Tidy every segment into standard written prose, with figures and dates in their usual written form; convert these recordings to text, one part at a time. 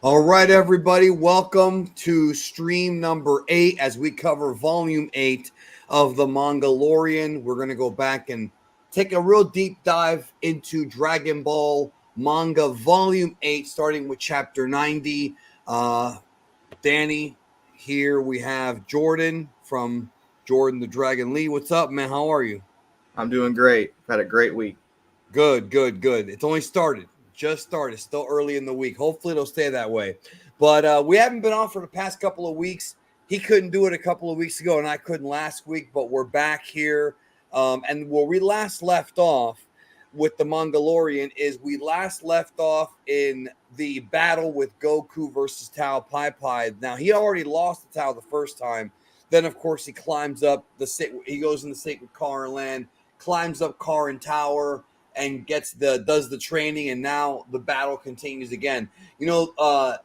All right, everybody, welcome to stream number 8 as we cover volume 8 of the Mangalorian. We're going to go back and take a real deep dive into Dragon Ball manga volume 8, starting with chapter 90. Danny, here we have Jordan from Jordan the Dragon Lee. What's up, man? How are you? I'm doing great. Had a great week. Good, good, good. It's only started, just started, still early in the week. Hopefully, it'll stay that way. But we haven't been on for the past couple of weeks. He couldn't do it a couple of weeks ago, and I couldn't last week. But we're back here, and where we last left off with the Mangalorian is we last left off in the battle with Goku versus Tao Pai Pai. Now he already lost to Tao the first time. Then, of course, he climbs up he goes in the sacred Karin land, climbs up Karin Tower and does the training, and now the battle continues again.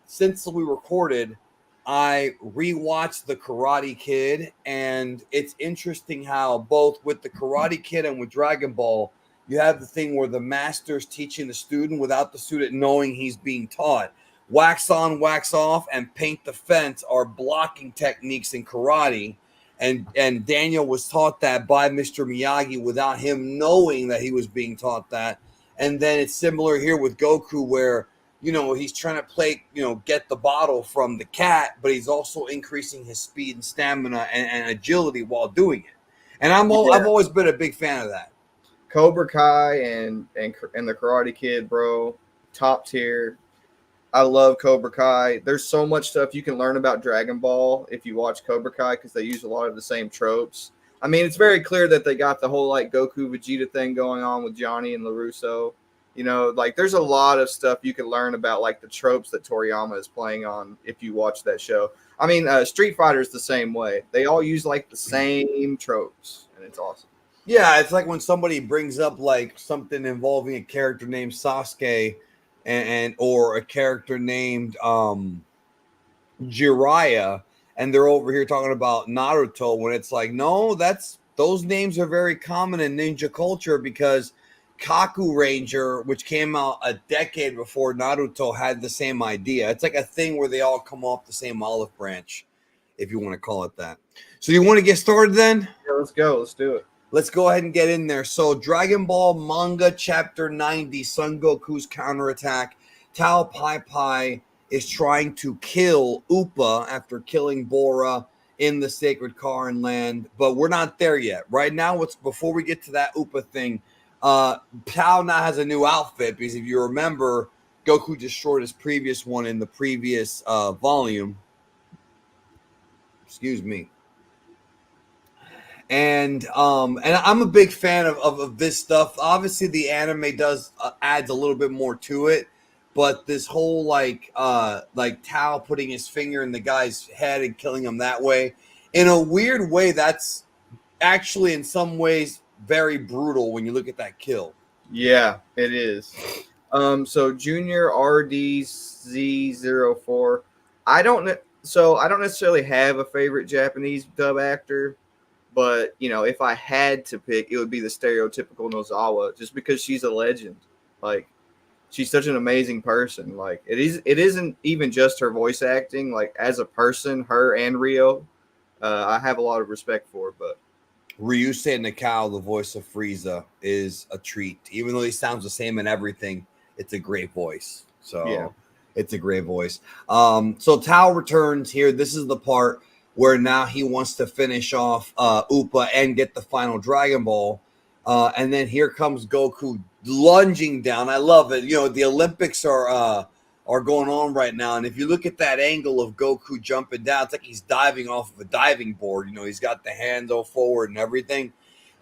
Since we recorded, I rewatched the Karate Kid, and it's interesting how both with the Karate Kid and with Dragon Ball, you have the thing where the master's teaching the student without the student knowing he's being taught. Wax on, wax off, and paint the fence are blocking techniques in karate, and Daniel was taught that by Mr. Miyagi without him knowing that he was being taught that. And then it's similar here with Goku, where he's trying to get the bottle from the cat, but he's also increasing his speed and stamina and agility while doing it. And I've always been a big fan of that. Cobra Kai and the Karate Kid, bro, top tier. I love Cobra Kai. There's so much stuff you can learn about Dragon Ball if you watch Cobra Kai because they use a lot of the same tropes. I mean, it's very clear that they got the whole like Goku Vegeta thing going on with Johnny and LaRusso. Like there's a lot of stuff you can learn about like the tropes that Toriyama is playing on if you watch that show. I mean, Street Fighter is the same way. They all use like the same tropes, and it's awesome. Yeah, it's like when somebody brings up like something involving a character named Sasuke and or a character named Jiraiya, and they're over here talking about Naruto when it's like, no, those names are very common in ninja culture because Kaku Ranger, which came out a decade before Naruto, had the same idea. It's like a thing where they all come off the same olive branch, if you want to call it that. So you want to get started then? Yeah, let's go. Let's do it. Let's go ahead and get in there. So Dragon Ball Manga Chapter 90, Son Goku's counterattack. Tao Pai Pai is trying to kill Upa after killing Bora in the Sacred Karin land, but we're not there yet. Right now, before we get to that Upa thing, Tao now has a new outfit because if you remember, Goku destroyed his previous one in the previous volume. Excuse me. And I'm a big fan of this stuff. Obviously, the anime adds a little bit more to it, but this whole like Tao putting his finger in the guy's head and killing him that way, in a weird way, that's actually in some ways very brutal when you look at that kill. Yeah, it is. So Junior RDZ04. I don't necessarily have a favorite Japanese dub actor. But, if I had to pick, it would be the stereotypical Nozawa just because she's a legend. Like, she's such an amazing person. Like, it isn't even just her voice acting. Like, as a person, her and Rio, I have a lot of respect for. But Ryusei Nakao, the voice of Frieza, is a treat. Even though he sounds the same in everything, it's a great voice. So, yeah. It's a great voice. So Tao returns here. This is the part where now he wants to finish off Upa and get the final Dragon Ball. And then here comes Goku lunging down. I love it. The Olympics are going on right now. And if you look at that angle of Goku jumping down, it's like he's diving off of a diving board. He's got the hands all forward and everything.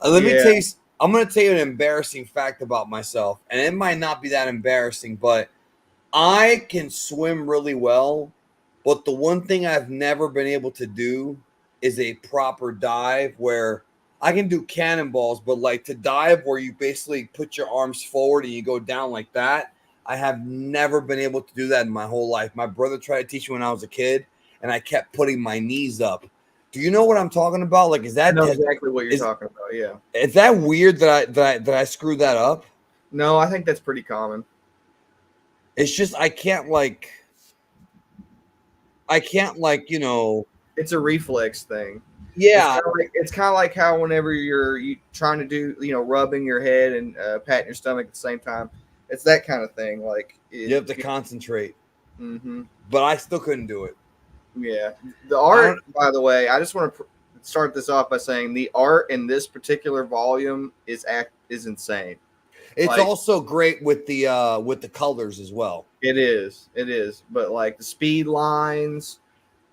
Let me tell you, I'm going to tell you an embarrassing fact about myself. And it might not be that embarrassing, but I can swim really well. But the one thing I've never been able to do is a proper dive where I can do cannonballs, but like to dive where you basically put your arms forward and you go down like that, I have never been able to do that in my whole life. My brother tried to teach me when I was a kid, and I kept putting my knees up. Do you know what I'm talking about? Like, I know exactly what you're talking about. Yeah. Is that weird that I screwed that up? No, I think that's pretty common. It's just I can't like. I can't like, It's a reflex thing. yeah. It's kind of like how whenever you're trying to do, rubbing your head and patting your stomach at the same time. It's that kind of thing. Like You have to concentrate. Mm-hmm. But I still couldn't do it. Yeah. The art, by the way, I just want to start this off by saying the art in this particular volume is insane. It's also great with the colors as well. It is. But like the speed lines,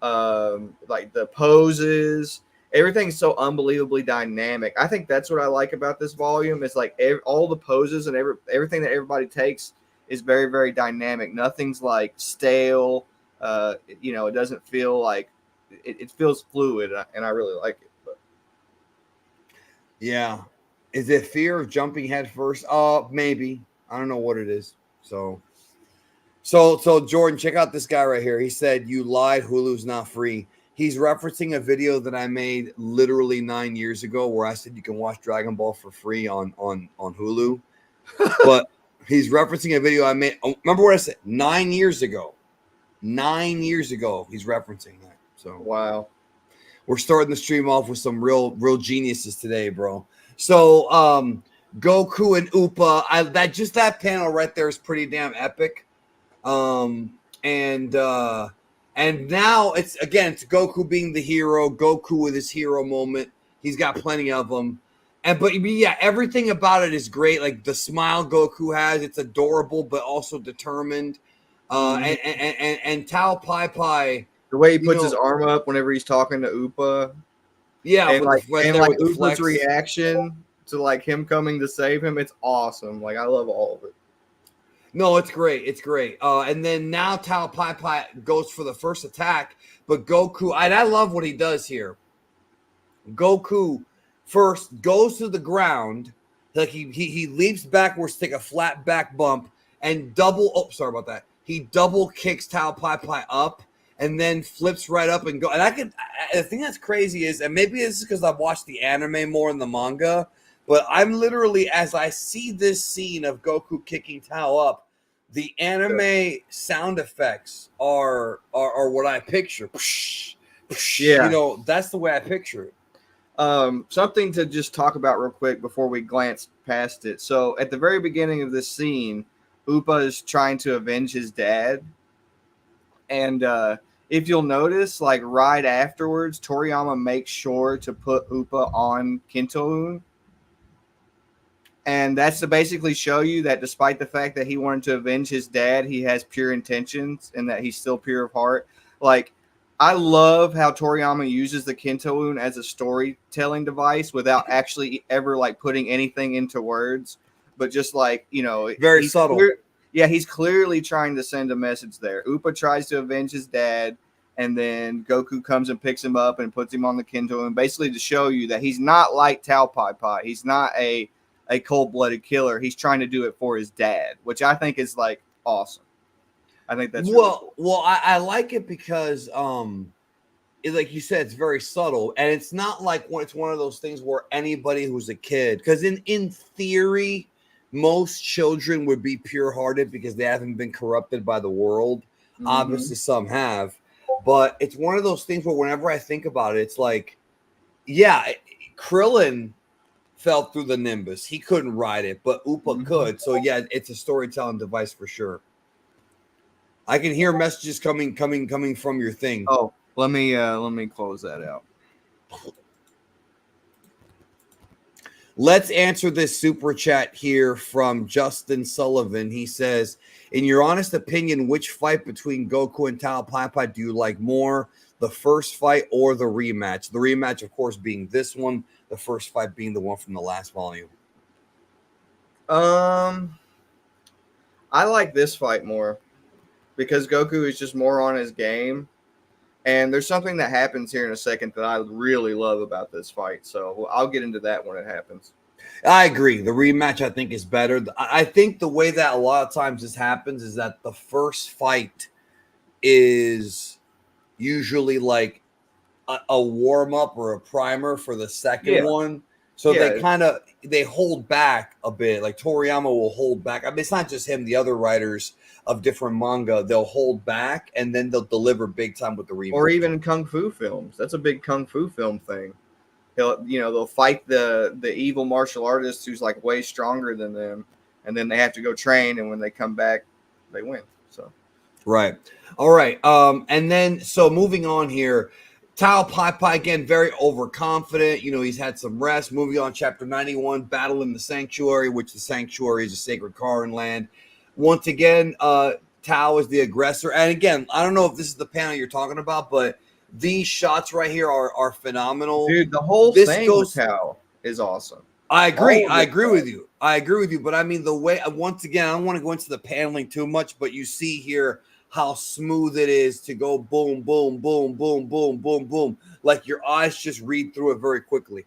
like the poses, everything's so unbelievably dynamic. I think that's what I like about this volume. Is like all the poses and everything that everybody takes is very, very dynamic. Nothing's like stale. It doesn't feel like it feels fluid, and I really like it. But. Yeah. Is it fear of jumping head first? Maybe. I don't know what it is. So Jordan, check out this guy right here. He said, "You lied. Hulu's not free." He's referencing a video that I made literally 9 years ago where I said you can watch Dragon Ball for free on Hulu. But he's referencing a video I made. Remember what I said? 9 years ago. 9 years ago, he's referencing that. So wow. We're starting the stream off with some real geniuses today, bro. So Goku and Upa, that panel right there is pretty damn epic. And now it's Goku being the hero, Goku with his hero moment. He's got plenty of them. But everything about it is great. Like the smile Goku has, it's adorable, but also determined. And Tao Pai Pai, the way he puts his arm up whenever he's talking to Upa. Yeah, and Upa's reaction to like him coming to save him, it's awesome. Like I love all of it. No, it's great. It's great. And then now Tao Pai Pai goes for the first attack, but Goku, I love what he does here. Goku first goes to the ground, like he leaps backwards, take a flat back bump, and he double kicks Tao Pai Pai up, and then flips right up and go. And the thing that's crazy is, and maybe this is because I've watched the anime more than the manga, but I'm literally, as I see this scene of Goku kicking Tao up, the anime sound effects are what I picture. Yeah. That's the way I picture it. Something to just talk about real quick before we glance past it. So at the very beginning of this scene, Upa is trying to avenge his dad. And if you'll notice, like right afterwards, Toriyama makes sure to put Upa on Kinto-un. And that's to basically show you that despite the fact that he wanted to avenge his dad, he has pure intentions and that he's still pure of heart. Like, I love how Toriyama uses the Kinto-un as a storytelling device without actually ever like putting anything into words, but just like, very subtle. He's clearly trying to send a message there. Upa tries to avenge his dad, and then Goku comes and picks him up and puts him on the Kinto-un, basically to show you that he's not like Tao Pai Pai. He's not a cold-blooded killer. He's trying to do it for his dad, which I think is like awesome. I think that's really cool. Well, I like it because like you said, it's very subtle, and it's not like it's one of those things where anybody who's a kid, because in theory, most children would be pure-hearted because they haven't been corrupted by the world. Mm-hmm. Obviously, some have, but it's one of those things where whenever I think about it, it's like, Krillin fell through the Nimbus. He couldn't ride it, but Upa could. So yeah, it's a storytelling device for sure. I can hear messages coming from your thing. Oh, let me close that out. Let's answer this super chat here from Justin Sullivan. He says, in your honest opinion, which fight between Goku and Tao Pai Pai do you like more? The first fight or the rematch? The rematch, of course, being this one. The first fight being the one from the last volume. I like this fight more because Goku is just more on his game. And there's something that happens here in a second that I really love about this fight. So I'll get into that when it happens. I agree. The rematch, I think, is better. I think the way that a lot of times this happens is that the first fight is usually like a warm-up or a primer for the second one. So Yeah, they hold back a bit. Like Toriyama will hold back. I mean, it's not just him. The other writers of different manga, they'll hold back and then they'll deliver big time with the or remake. even kung fu films. That's a big kung fu film thing. They'll fight the evil martial artist who's like way stronger than them, and then they have to go train, and when they come back, they win. So Right. All right. And then so moving on here, Tao Pai Pai again, very overconfident. You know, he's had some rest. Moving on, chapter 91, Battle in the Sanctuary, which the sanctuary is a sacred Karin land. Once again, Tao is the aggressor. And again, I don't know if this is the panel you're talking about, but these shots right here are phenomenal. dude, the whole This thing with goes Tao is awesome. I agree. All of I this agree stuff. with you. I agree with you. But I mean, the way, once again, I don't want to go into the paneling too much, but you see here how smooth it is to go boom, boom, boom, boom, boom, boom, boom. Like your eyes just read through it very quickly.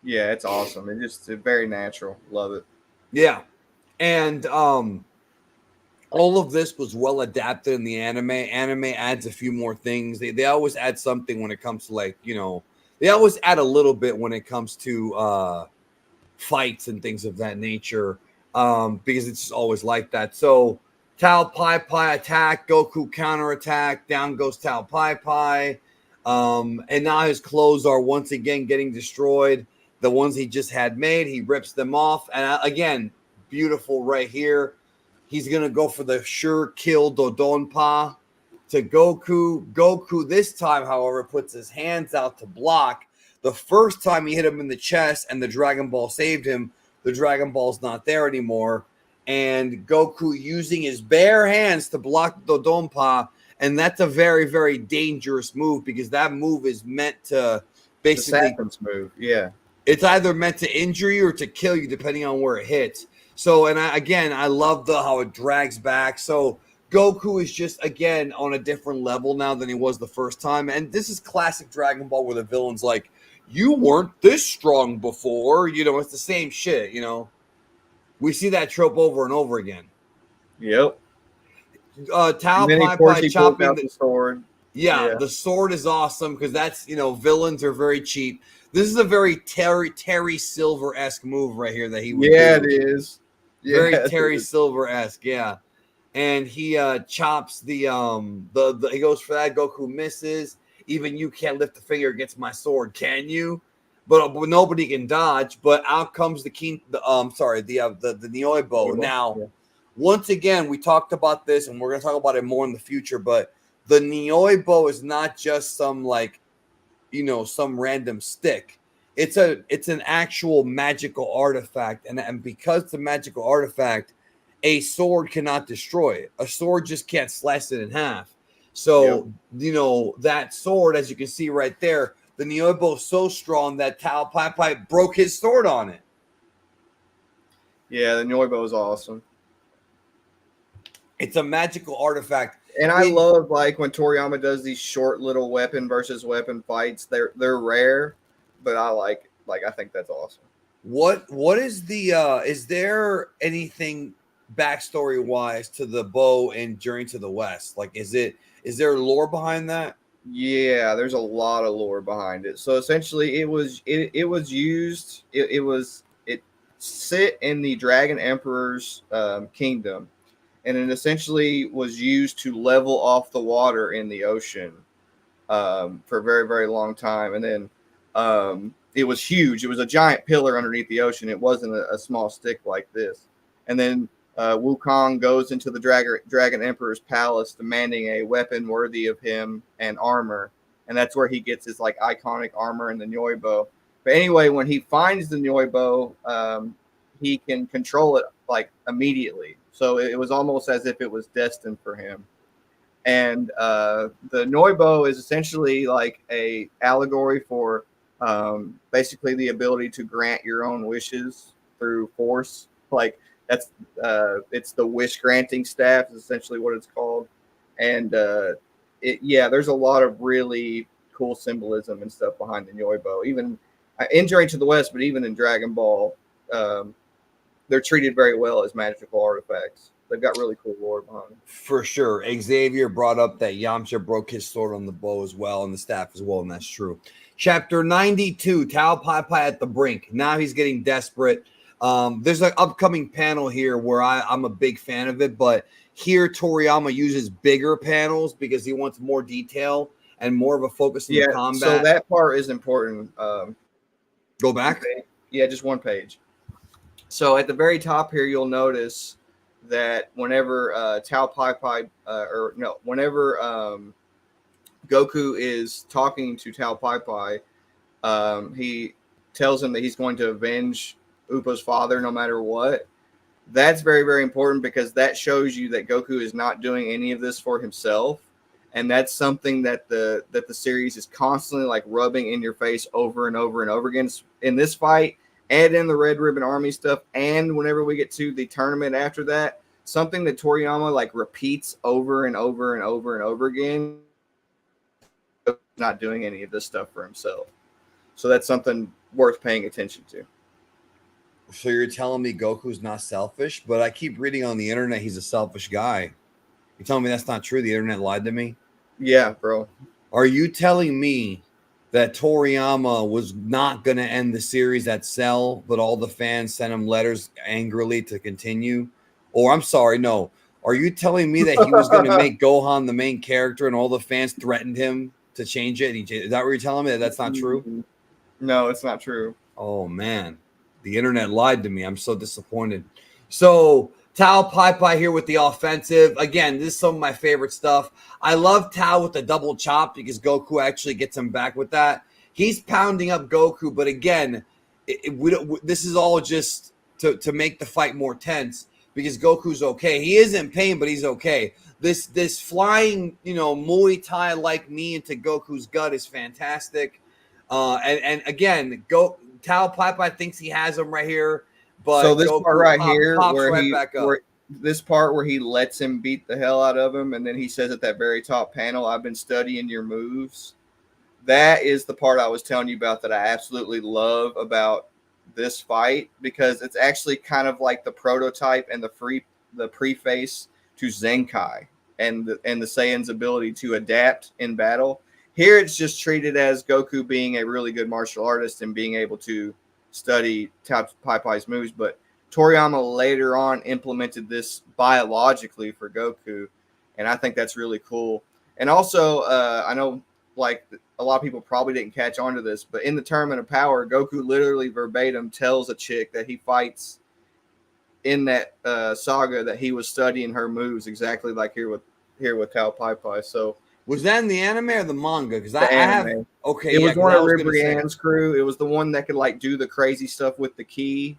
Yeah, it's awesome. It's very natural. Love it. Yeah. And all of this was well adapted in the anime. Anime adds a few more things. They always add something when it comes to, like, you know, they always add a little bit when it comes to fights and things of that nature, because it's just always like that. So Tao Pai Pai attack, Goku counterattack, down goes Tao Pai Pai, and now his clothes are once again getting destroyed. The ones he just had made, he rips them off, and again, beautiful right here. He's gonna go for the sure kill Dodonpa to Goku. Goku this time, however, puts his hands out to block. The first time he hit him in the chest and the Dragon Ball saved him, the Dragon Ball's not there anymore. And Goku using his bare hands to block the Dodonpa. And that's a very, very dangerous move because that move is meant to basically. The Sappin's move. Yeah. It's either meant to injure you or to kill you, depending on where it hits. So, and I love how it drags back. So Goku is just, again, on a different level now than he was the first time. And this is classic Dragon Ball where the villain's like, you weren't this strong before. You know, it's the same shit, you know. We see that trope over and over again. Yep. Tao And then Pai of course Pai he pulls chopping out the sword. yeah, Yeah. the sword is awesome because that's, you know, villains are very cheap. This is a very Terry Silver-esque move right here that he would Yeah, do. it is. Yeah, Very it Terry is. Silver-esque, yeah. And he chops the he goes for that. Goku misses. Even you can't lift a finger against my sword, can you? But nobody can dodge. But out comes the the Nioibo. Now, Yeah. once again, we talked about this, and we're gonna talk about it more in the future. But the Nioibo is not just some, like, you know, some random stick. It's an actual magical artifact, and because it's a magical artifact, a sword cannot destroy it. A sword just can't slice it in half. Yep. So, you know, that sword, as you can see right there, the Niobo is so strong that Tao Pai Pai broke his sword on it. Yeah, the Noibo is awesome. It's a magical artifact. And I In love like when Toriyama does these short little weapon versus weapon fights. They're rare, but I think that's awesome. what is there anything backstory wise to the bow in Journey to the West? Like, is there lore behind that? Yeah, there's a lot of lore behind it. So essentially, it was used. It sit in the Dragon Emperor's kingdom, and it essentially was used to level off the water in the ocean for a very very long time. And then it was huge. It was a giant pillar underneath the ocean. It wasn't a small stick like this. And then Wukong goes into the Dragon Emperor's palace, demanding a weapon worthy of him and armor, and that's where he gets his like iconic armor and the Nyoibo. But anyway, when he finds the Nyoibo, he can control it like immediately. So it was almost as if it was destined for him. And the Noibo is essentially like a allegory for basically the ability to grant your own wishes through force. Like that's it's the wish granting staff is essentially what it's called. And there's a lot of really cool symbolism and stuff behind the Noibo, even in Journey to the West, but even in Dragon Ball. they're treated very well as magical artifacts. They've got really cool lore behind them. For sure. Xavier brought up that Yamcha broke his sword on the bow as well, and the staff as well, and that's true. Chapter 92, Tao Pai Pai at the brink. Now he's getting desperate. There's an upcoming panel here where I'm a big fan of it, but here Toriyama uses bigger panels because he wants more detail and more of a focus on the combat. So that part is important. Go back. Yeah, just one page. So at the very top here, you'll notice that whenever Tao Pai Pai, whenever Goku is talking to Tao Pai Pai, he tells him that he's going to avenge Appa's father no matter what. That's very, very important because that shows you that Goku is not doing any of this for himself. And that's something that the series is constantly like rubbing in your face over and over and over again in this fight and in the Red Ribbon Army stuff. And whenever we get to the tournament after that, something that Toriyama like repeats over and over and over and over again, not doing any of this stuff for himself. So that's something worth paying attention to. So you're telling me Goku's not selfish, but I keep reading on the internet he's a selfish guy. You're telling me that's not true? The internet lied to me? Yeah, bro. Are you telling me that Toriyama was not going to end the series at Cell, but all the fans sent him letters angrily to continue? Or I'm sorry, no. Are you telling me that he was going to make Gohan the main character and all the fans threatened him to change it? Is that what you're telling me? That that's not true? No, it's not true. Oh, man. The internet lied to me. I'm so disappointed. So Tao Pai Pai here with the offensive. Again, this is some of my favorite stuff. I love Tao with the double chop because Goku actually gets him back with that. He's pounding up Goku, but again, this is all just to make the fight more tense because Goku's okay. He is in pain, but he's okay. This flying, Muay Thai like knee into Goku's gut is fantastic. And again, Tao Pai Pai thinks he has him right here. But so this Goku part right here, this part where he lets him beat the hell out of him, and then he says at that very top panel, "I've been studying your moves." That is the part I was telling you about that I absolutely love about this fight because it's actually kind of like the prototype and the preface to Zenkai and the Saiyan's ability to adapt in battle. Here, it's just treated as Goku being a really good martial artist and being able to study Tao Pai Pai's moves, but Toriyama later on implemented this biologically for Goku, and I think that's really cool. And also, I know like a lot of people probably didn't catch on to this, but in the Tournament of Power, Goku literally verbatim tells a chick that he fights in that saga that he was studying her moves exactly like here with Tao Pai Pai. So. Was that in the anime or the manga? Because I anime. have okay. It was one of Ribrianne's crew. It was the one that could like do the crazy stuff with the key.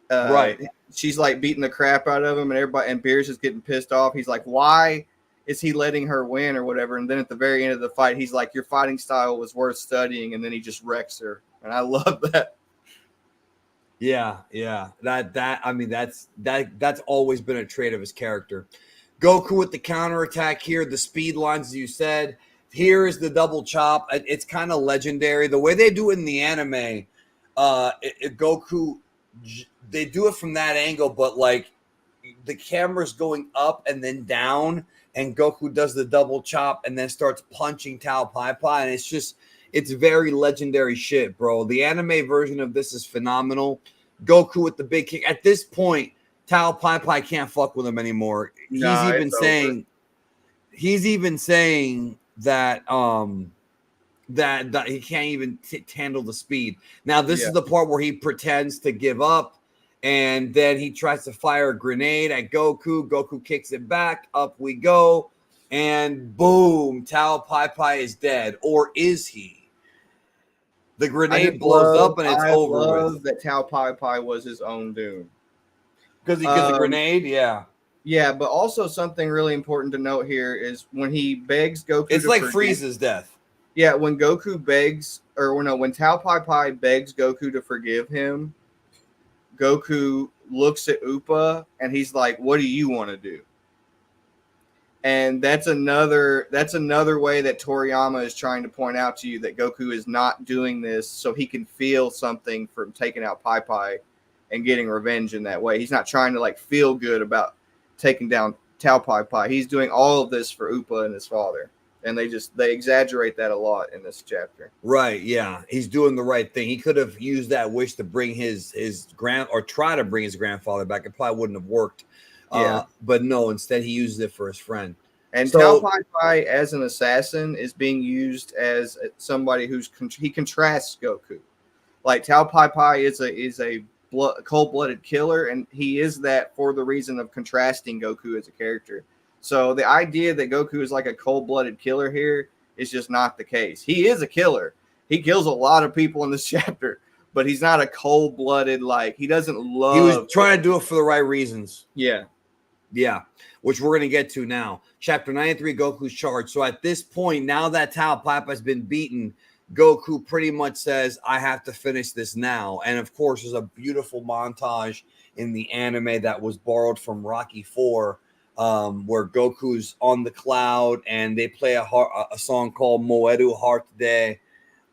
Right. She's like beating the crap out of him, and everybody and Beerus is getting pissed off. He's like, "Why is he letting her win or whatever?" And then at the very end of the fight, he's like, "Your fighting style was worth studying," and then he just wrecks her. And I love that. Yeah. That's always been a trait of his character. Goku with the counterattack here, the speed lines, as you said. Here is the double chop. It's kind of legendary. The way they do it in the anime, Goku, they do it from that angle, but like the camera's going up and then down, and Goku does the double chop and then starts punching Tao Pai Pai, and it's very legendary shit, bro. The anime version of this is phenomenal. Goku with the big kick. At this point, Tao Pai Pai can't fuck with him anymore. He's even saying that that he can't even handle the speed. Now this is the part where he pretends to give up, and then he tries to fire a grenade at Goku. Goku kicks it back. Up we go, and boom! Tao Pai Pai is dead, or is he? The grenade blows up, and it's over with. I love that Tao Pai Pai was his own doom. Because he gets a grenade, yeah. Yeah, but also something really important to note here is when he begs Goku. It's like Frieza's death. Yeah, when Goku begs, when Tao Pai Pai begs Goku to forgive him, Goku looks at Appa and he's like, "What do you want to do?" And that's another way that Toriyama is trying to point out to you that Goku is not doing this so he can feel something from taking out Pai Pai. and getting revenge in that way. He's not trying to like feel good about taking down Tao Pai Pai. He's doing all of this for Upa and his father. And they exaggerate that a lot in this chapter. Right, yeah. He's doing the right thing. He could have used that wish to bring his try to bring his grandfather back. It probably wouldn't have worked. Yeah. But no, instead he uses it for his friend. And Tao Pai Pai as an assassin is being used as somebody he contrasts Goku. Like Tao Pai Pai is a cold-blooded killer, and he is that for the reason of contrasting Goku as a character. So the idea that Goku is like a cold-blooded killer here is just not the case. He is a killer. He kills a lot of people in this chapter, but he's not a cold-blooded, like, he doesn't love... He was trying to do it for the right reasons. Yeah. Yeah, which we're going to get to now. Chapter 93, Goku's charge. So at this point, now that Tao Pai Pai has been beaten, Goku pretty much says, I have to finish this now. And of course, there's a beautiful montage in the anime that was borrowed from Rocky IV, where Goku's on the cloud and they play a song called Moeru Heart de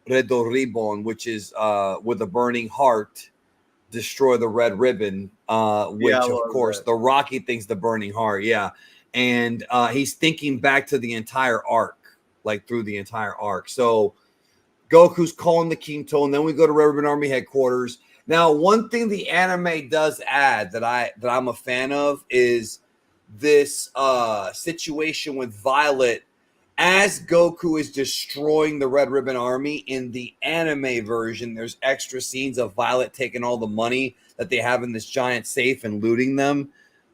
Redo Ribbon, which is with a burning heart, destroy the red ribbon, which of course the Rocky thing's the burning heart. Yeah. And he's thinking back to the entire arc, like through the entire arc. So Goku's calling the Kinto, and then we go to Red Ribbon Army headquarters. Now, one thing the anime does add that I'm a fan of is this situation with Violet as Goku is destroying the Red Ribbon Army. In the anime version, there's extra scenes of Violet taking all the money that they have in this giant safe and looting them.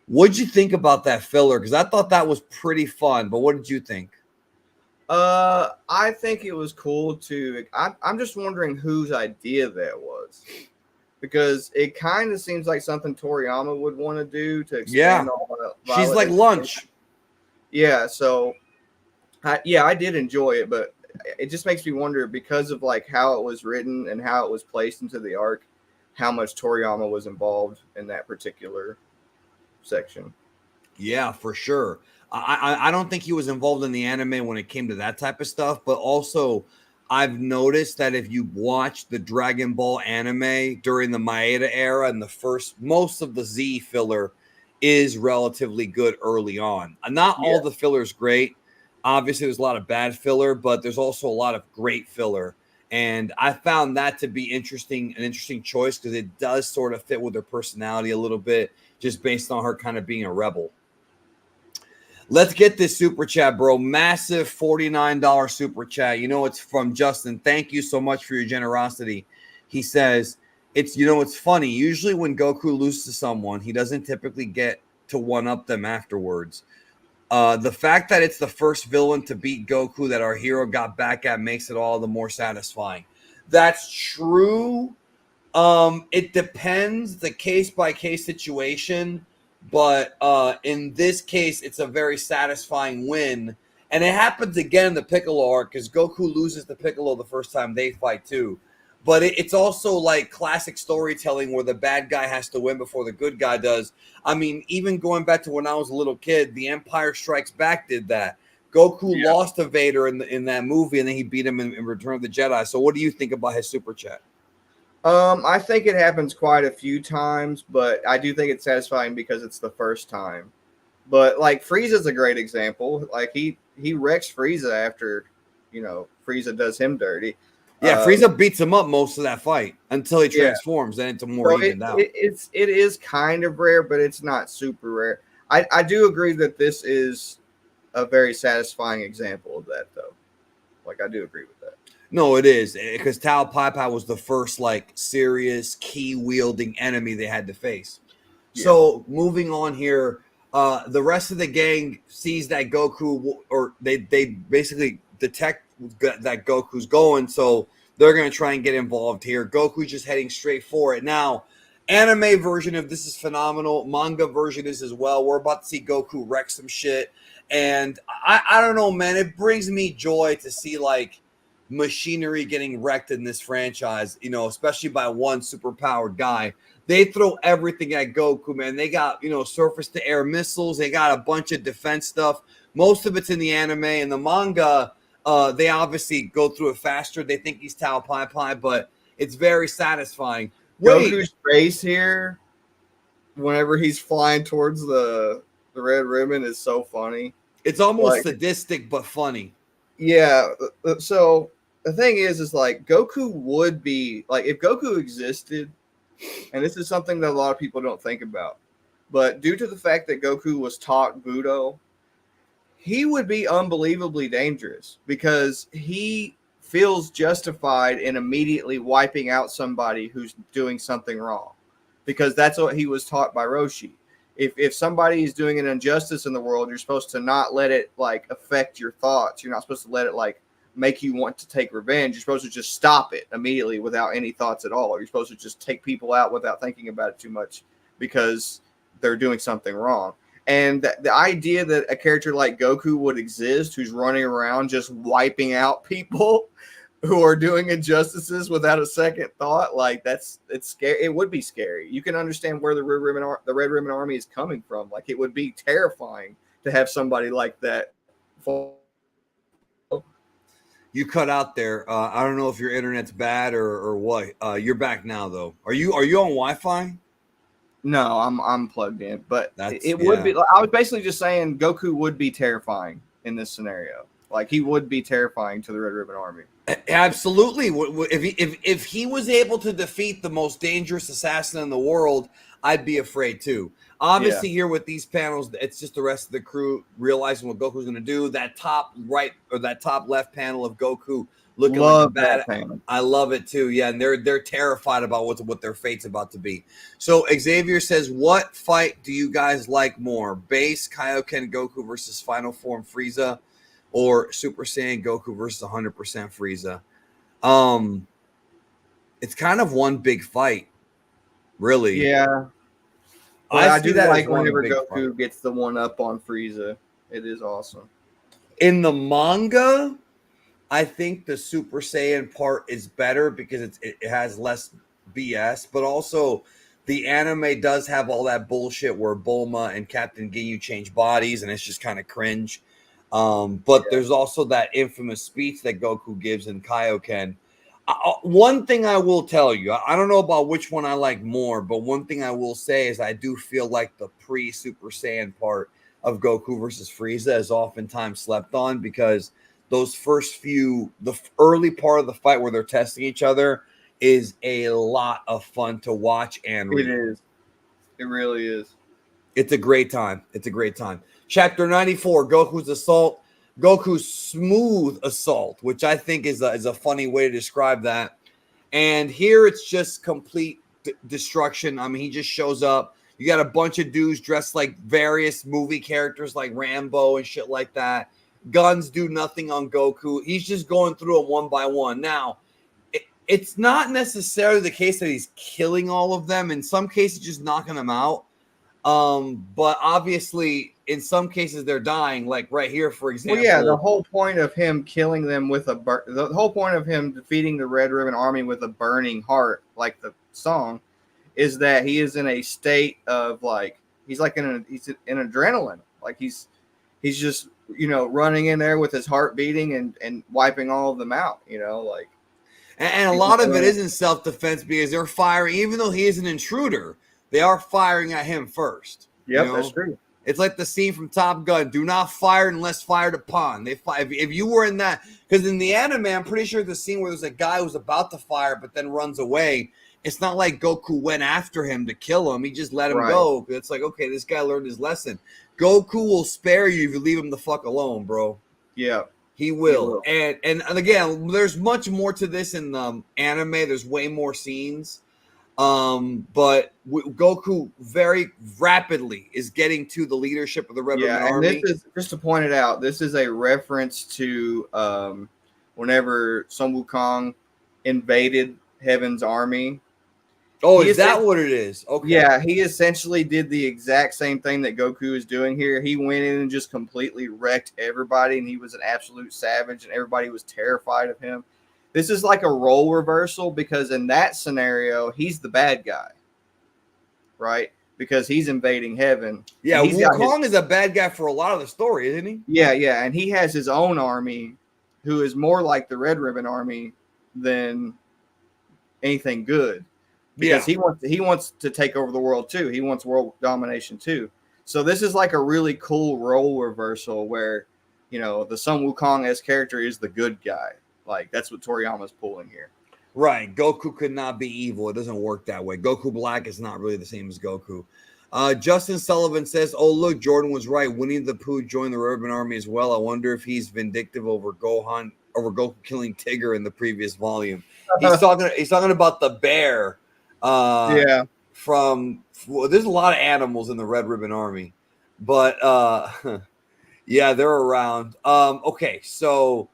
What'd you think about that filler? Because I thought that was pretty fun, but what did you think? I think it was cool to... I'm just wondering whose idea that was. Because it kind of seems like something Toriyama would want to do to expand all the She's like lunch. Yeah, so... I did enjoy it, but it just makes me wonder, because of like how it was written and how it was placed into the arc, how much Toriyama was involved in that particular section. Yeah, for sure. I don't think he was involved in the anime when it came to that type of stuff, but also I've noticed that if you watch the Dragon Ball anime during the Maeda era and most of the Z filler is relatively good early on. Not all the filler's great. Obviously, there's a lot of bad filler, but there's also a lot of great filler. And I found that to be an interesting choice, because it does sort of fit with her personality a little bit, just based on her kind of being a rebel. Let's get this super chat, bro. Massive $49 super chat. You know, it's from Justin. Thank you so much for your generosity. He says, it's funny. Usually when Goku loses to someone, he doesn't typically get to one-up them afterwards. The fact that it's the first villain to beat Goku that our hero got back at makes it all the more satisfying. That's true. It depends, the case-by-case situation. But in this case, it's a very satisfying win. And it happens again in the Piccolo arc, because Goku loses to Piccolo the first time they fight too. But it's also like classic storytelling where the bad guy has to win before the good guy does. I mean, even going back to when I was a little kid, The Empire Strikes Back did that. Goku lost to Vader in that movie, and then he beat him in Return of the Jedi. So what do you think about his super chat? I think it happens quite a few times, but I do think it's satisfying because it's the first time. But like Frieza's a great example. Like he wrecks Frieza after, Frieza does him dirty. Yeah, Frieza beats him up most of that fight until he transforms, then it's more evened out. It is kind of rare, but it's not super rare. I do agree that this is a very satisfying example of that, though. Like, I do agree with that. No, it is, because Tao Pai Pai was the first serious key wielding enemy they had to face. Yeah. So moving on here, the rest of the gang sees that Goku, or they basically detect that Goku's going, so they're going to try and get involved here. Goku's just heading straight for it. Now, anime version of this is phenomenal. Manga version is as well. We're about to see Goku wreck some shit. And I don't know, man. It brings me joy to see, machinery getting wrecked in this franchise, especially by one superpowered guy. They throw everything at Goku, man. They got, surface-to-air missiles. They got a bunch of defense stuff. Most of it's in the anime. And the manga, they obviously go through it faster. They think he's Tao Pai Pai, but it's very satisfying. Wait, Goku's face here, whenever he's flying towards the red ribbon, is so funny. it's almost Like, sadistic but funny. yeah. So the thing is like Goku would be like if Goku existed, and this is something that a lot of people don't think about, but due to the fact that Goku was taught Budo, he would be unbelievably dangerous because he feels justified in immediately wiping out somebody who's doing something wrong because that's what he was taught by Roshi. If somebody is doing an injustice in the world, you're supposed to not let it like affect your thoughts. You're not supposed to let it like make you want to take revenge. You're supposed to just stop it immediately without any thoughts at all. You're supposed to just take people out without thinking about it too much because they're doing something wrong. And the idea that a character like Goku would exist, who's running around just wiping out people who are doing injustices without a second thought, like it's scary. It would be scary. You can understand where the Red Ribbon Army is coming from. Like it would be terrifying to have somebody like that. You cut out there. I don't know if your internet's bad or what. You're back now though. Are you on Wi-Fi? No, I'm plugged in, but That's, it would be. I was basically just saying Goku would be terrifying in this scenario. Like he would be terrifying to the Red Ribbon Army. Absolutely. If he was able to defeat the most dangerous assassin in the world, I'd be afraid too. Obviously, here with these panels, it's just the rest of the crew realizing what Goku's going to do. That top right or that top left panel of Goku looking like a bad. I love it too. Yeah, and they're terrified about what their fate's about to be. So Xavier says, "What fight do you guys like more? Base Kaioken Goku versus Final Form Frieza, or Super Saiyan Goku versus 100% Frieza?" It's kind of one big fight, really. Yeah. Well, I do like whenever Goku gets the one up on Frieza. It is awesome. In the manga, I think the Super Saiyan part is better because it has less BS, but also the anime does have all that bullshit where Bulma and Captain Ginyu change bodies, and it's just kind of cringe. But there's also that infamous speech that Goku gives in Kaioken. One thing I will tell you, I don't know about which one I like more, but one thing I will say is I do feel like the pre-Super Saiyan part of Goku versus Frieza is oftentimes slept on because those first few, the early part of the fight where they're testing each other is a lot of fun to watch and read. It is. It really is. It's a great time. It's a great time. Chapter 94, Goku's Assault. Goku's smooth assault, which I think is a funny way to describe that. And here it's just complete destruction. I mean, he just shows up. You got a bunch of dudes dressed like various movie characters like Rambo and shit like that. Guns do nothing on Goku. He's just going through them one by one. Now, it's not necessarily the case that he's killing all of them. In some cases, just knocking them out. But obviously, in some cases, they're dying. Like right here, for example. Well, yeah, the whole point of him killing them with the whole point of him defeating the Red Ribbon Army with a burning heart, like the song, is that he is in a state of like he's in adrenaline, like he's just running in there with his heart beating and wiping all of them out, like. And a lot of it is in self-defense because they're firing, even though he is an intruder. They are firing at him first. Yep, that's true. It's like the scene from Top Gun. Do not fire unless fired upon. They fire. If you were in that, because in the anime, I'm pretty sure the scene where there's a guy who's about to fire but then runs away. It's not like Goku went after him to kill him. He just let him go. It's like, okay, this guy learned his lesson. Goku will spare you if you leave him the fuck alone, bro. Yeah. He will. And again, there's much more to this in the anime. There's way more scenes. But Goku very rapidly is getting to the leadership of the Red Ribbon Army. And this is, just to point it out, this is a reference to whenever Sun Wukong invaded Heaven's army. Oh, is that what it is? Okay. Yeah, he essentially did the exact same thing that Goku is doing here. He went in and just completely wrecked everybody, and he was an absolute savage, and everybody was terrified of him. This is like a role reversal because in that scenario, he's the bad guy, right? Because he's invading heaven. Yeah, Wukong is a bad guy for a lot of the story, isn't he? Yeah, and he has his own army who is more like the Red Ribbon Army than anything good. because he wants to take over the world too. He wants world domination too. So this is like a really cool role reversal where, the Sun Wukong-esque character is the good guy. Like that's what Toriyama's pulling here. Right. Goku could not be evil. It doesn't work that way. Goku Black is not really the same as Goku. Justin Sullivan says, "Oh, look, Jordan was right. Winnie the Pooh joined the Urban Army as well. I wonder if he's vindictive over Goku killing Tigger in the previous volume." He's talking about the bear. Yeah. There's a lot of animals in the Red Ribbon Army, but yeah, they're around. Okay, so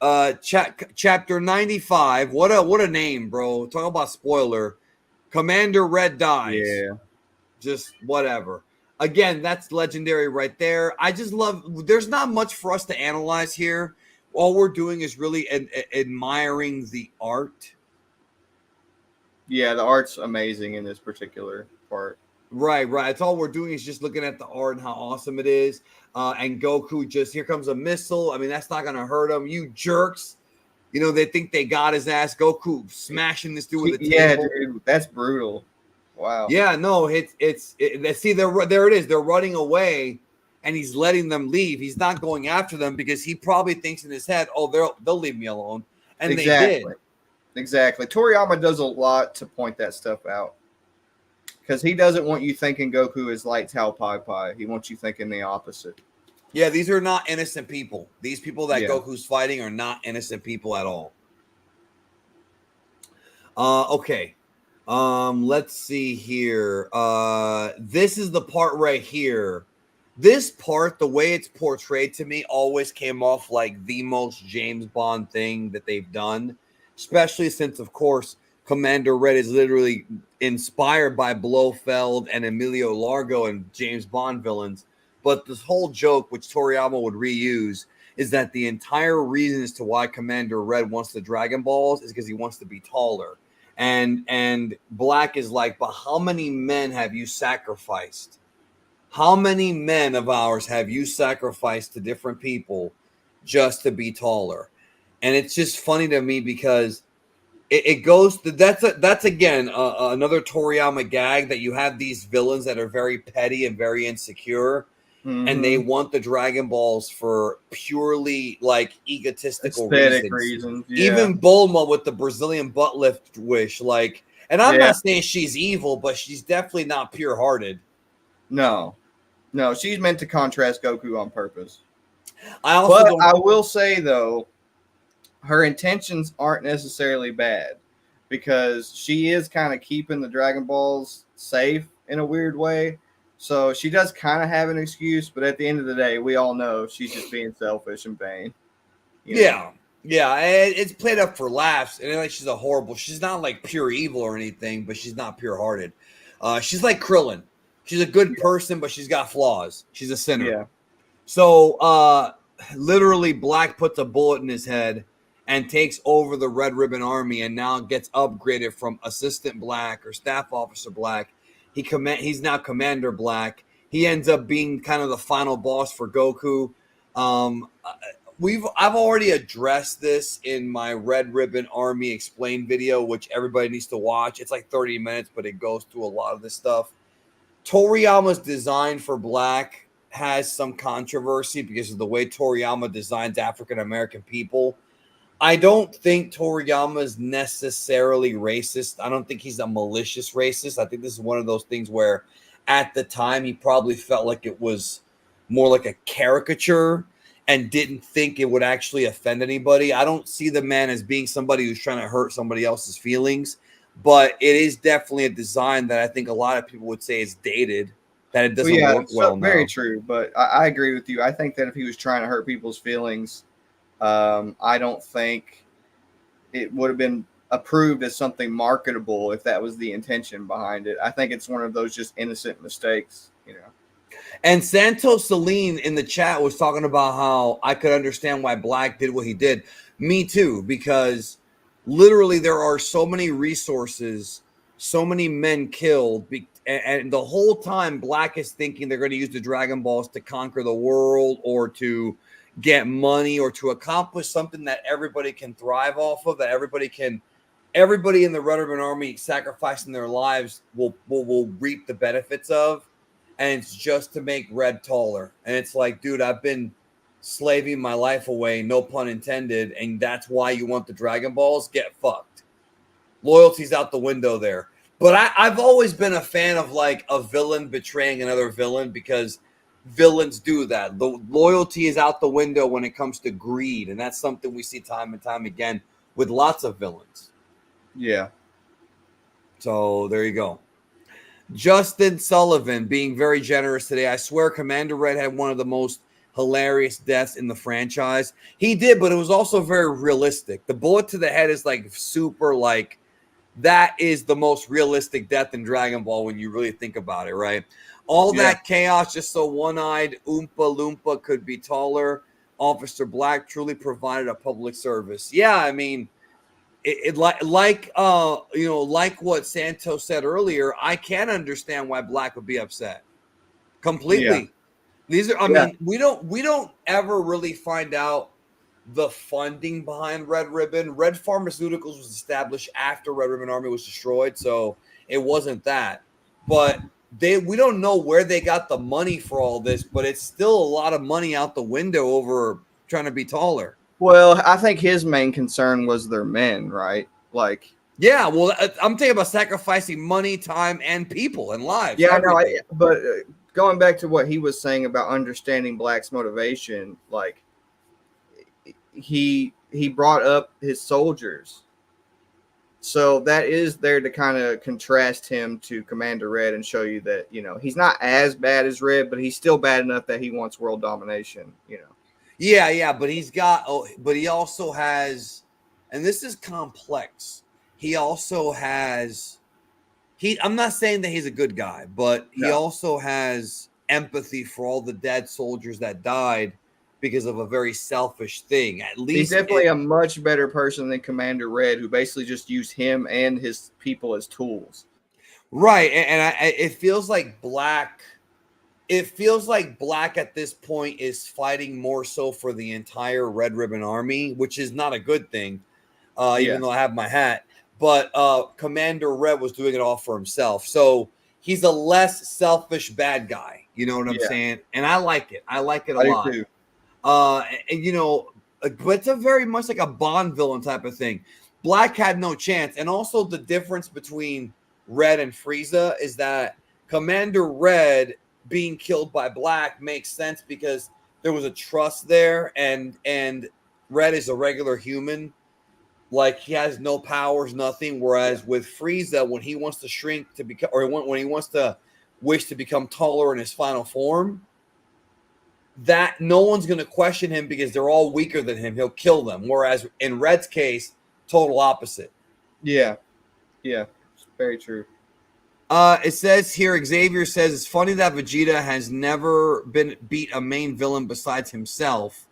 chapter 95. What a name, bro. Talk about spoiler. Commander Red dies. Yeah. Just whatever. Again, that's legendary right there. I just love. There's not much for us to analyze here. All we're doing is really admiring the art. Yeah, the art's amazing in this particular part. Right. It's all we're doing is just looking at the art and how awesome it is. And Goku here comes a missile. I mean, that's not gonna hurt him. You jerks. They think they got his ass. Goku smashing this dude with a table. Yeah, dude, that's brutal. Wow. Yeah, no, see there it is. They're running away, and he's letting them leave. He's not going after them because he probably thinks in his head, "Oh, they'll leave me alone," and they did. Exactly. Toriyama does a lot to point that stuff out because he doesn't want you thinking Goku is like Tao Pai Pai. He wants you thinking the opposite. Yeah, these are not innocent people. These people that Yeah. Goku's fighting are not innocent people at all. Okay. Let's see here. This is the part right here. This part, the way it's portrayed to me, always came off like the most James Bond thing that they've done, especially since, of course, Commander Red is literally inspired by Blofeld and Emilio Largo and James Bond villains. But this whole joke, which Toriyama would reuse, is that the entire reason as to why Commander Red wants the Dragon Balls is because he wants to be taller. And Black is like, but how many men have you sacrificed? How many men of ours have you sacrificed to different people just to be taller? And it's just funny to me because it goes to, that's again another Toriyama gag, that you have these villains that are very petty and very insecure, and they want the Dragon Balls for purely like egotistical reasons. Yeah. Even Bulma with the Brazilian butt lift wish, like, and I'm not saying she's evil, but she's definitely not pure hearted. No, she's meant to contrast Goku on purpose. I will say though, her intentions aren't necessarily bad because she is kind of keeping the Dragon Balls safe in a weird way. So she does kind of have an excuse, but at the end of the day, we all know she's just being selfish and vain. Yeah. It's played up for laughs, and like she's not like pure evil or anything, but she's not pure hearted. She's like Krillin. She's a good person, but she's got flaws. She's a sinner. Yeah. So literally Black puts a bullet in his head and takes over the Red Ribbon Army, and now gets upgraded from Assistant Black or Staff Officer Black. He's now Commander Black. He ends up being kind of the final boss for Goku. I've already addressed this in my Red Ribbon Army Explained video, which everybody needs to watch. It's like 30 minutes, but it goes through a lot of this stuff. Toriyama's design for Black has some controversy because of the way Toriyama designs African American people. I don't think Toriyama is necessarily racist. I don't think he's a malicious racist. I think this is one of those things where at the time he probably felt like it was more like a caricature and didn't think it would actually offend anybody. I don't see the man as being somebody who's trying to hurt somebody else's feelings, but it is definitely a design that I think a lot of people would say is dated, that it doesn't work well now. Very true, but I agree with you. I think that if he was trying to hurt people's feelings, I don't think it would have been approved as something marketable if that was the intention behind it. I think it's one of those just innocent mistakes, And Santos Celine in the chat was talking about how I could understand why Black did what he did. Me too, because literally there are so many resources, so many men killed, and the whole time Black is thinking they're going to use the Dragon Balls to conquer the world or to get money or to accomplish something that everybody can thrive off of, that everybody can everybody in the Red Ribbon Army sacrificing their lives will reap the benefits of, and it's just to make Red taller. And it's like, dude, I've been slaving my life away, no pun intended, and that's why you want the Dragon Balls? Get fucked. Loyalty's out the window there. But I've always been a fan of like a villain betraying another villain, because villains do that. The loyalty is out the window when it comes to greed, and that's something we see time and time again with lots of villains. Yeah. So there you go. Justin Sullivan being very generous today. I swear Commander Red had one of the most hilarious deaths in the franchise. He did, but it was also very realistic. The bullet to the head is like super, like, that is the most realistic death in Dragon Ball when you really think about it, right? All that chaos just so one-eyed Oompa Loompa could be taller. Officer Black truly provided a public service. Yeah, I mean, like what Santos said earlier, I can understand why Black would be upset. Completely. Yeah. These are, I mean, we don't ever really find out the funding behind Red Ribbon. Red Pharmaceuticals was established after Red Ribbon Army was destroyed, so it wasn't that. But we don't know where they got the money for all this, but it's still a lot of money out the window over trying to be taller. Well, I think his main concern was their men, right? Like, yeah, well, I'm thinking about sacrificing money, time, and people and lives. Yeah, no, but going back to what he was saying about understanding Black's motivation, like, he brought up his soldiers. So that is there to kind of contrast him to Commander Red and show you that, you know, he's not as bad as Red, but he's still bad enough that he wants world domination, you know. Yeah, but but he also has, and this is complex. He also has, I'm not saying that he's a good guy, but he also has empathy for all the dead soldiers that died because of a very selfish thing. At least he's definitely a much better person than Commander Red, who basically just used him and his people as tools. Right, and it feels like Black. It feels like Black at this point is fighting more so for the entire Red Ribbon Army, which is not a good thing, even though I have my hat. But Commander Red was doing it all for himself. So he's a less selfish bad guy. You know what I'm saying? And I like it. I like it a lot. Too. And, you know, but it's a very much like a Bond villain type of thing. Black had no chance. And also the difference between Red and Frieza is that Commander Red being killed by Black makes sense because there was a trust there, and Red is a regular human. Like, he has no powers, nothing. Whereas with Frieza, when he wants to shrink to become, or when he wants to wish to become taller in his final form, that no one's going to question him because they're all weaker than him. He'll kill them. Whereas in Red's case, total opposite. Yeah, it's very true. It says here, Xavier says, it's funny that Vegeta has never beat a main villain besides himself.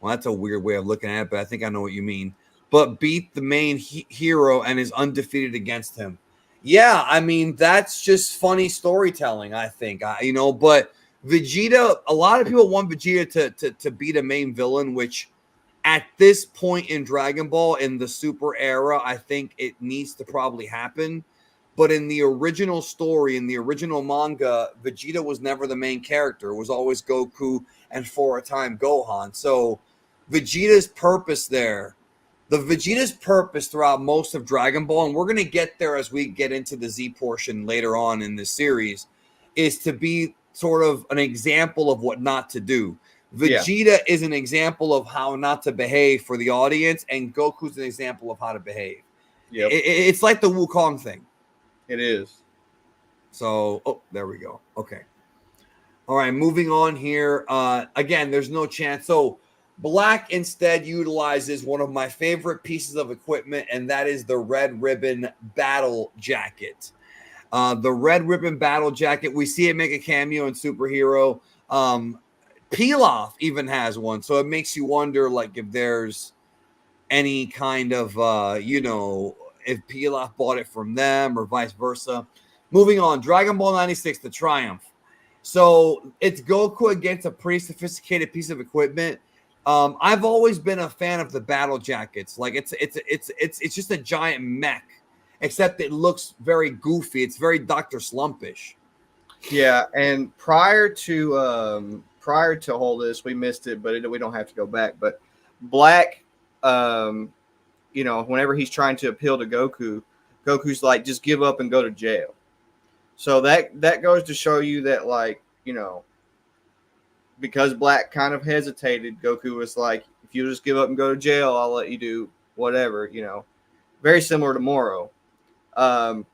Well, that's a weird way of looking at it, but I think I know what you mean. But beat the main hero and is undefeated against him. Yeah, I mean, that's just funny storytelling, I think. But Vegeta, a lot of people want Vegeta to beat a main villain, which at this point in Dragon Ball, in the Super era, I think it needs to probably happen. But in the original story, in the original manga, Vegeta was never the main character. It was always Goku and for a time Gohan. So Vegeta's purpose there, Vegeta's purpose throughout most of Dragon Ball, and we're going to get there as we get into the Z portion later on in this series, is to be sort of an example of what not to do. Vegeta is an example of how not to behave for the audience, and Goku's an example of how to behave. Yep. It's like the Wukong thing. It is. So, there we go. Okay. All right, moving on here. Again, there's no chance. So, Black instead utilizes one of my favorite pieces of equipment, and that is the Red Ribbon Battle Jacket. The Red Ribbon Battle Jacket, we see it make a cameo in Superhero. Pilaf even has one, so it makes you wonder, like, if there's any kind of, if Pilaf bought it from them or vice versa. Moving on, Dragon Ball 96, the Triumph. So it's Goku against a pretty sophisticated piece of equipment. I've always been a fan of the battle jackets. Like it's just a giant mech, except it looks very goofy. It's very Dr. Slumpish. Yeah, and prior to all this, we missed it, but we don't have to go back. But Black, whenever he's trying to appeal to Goku, Goku's like, just give up and go to jail. So that goes to show you that, like, because Black kind of hesitated, Goku was like, if you just give up and go to jail, I'll let you do whatever. Very similar to Moro. And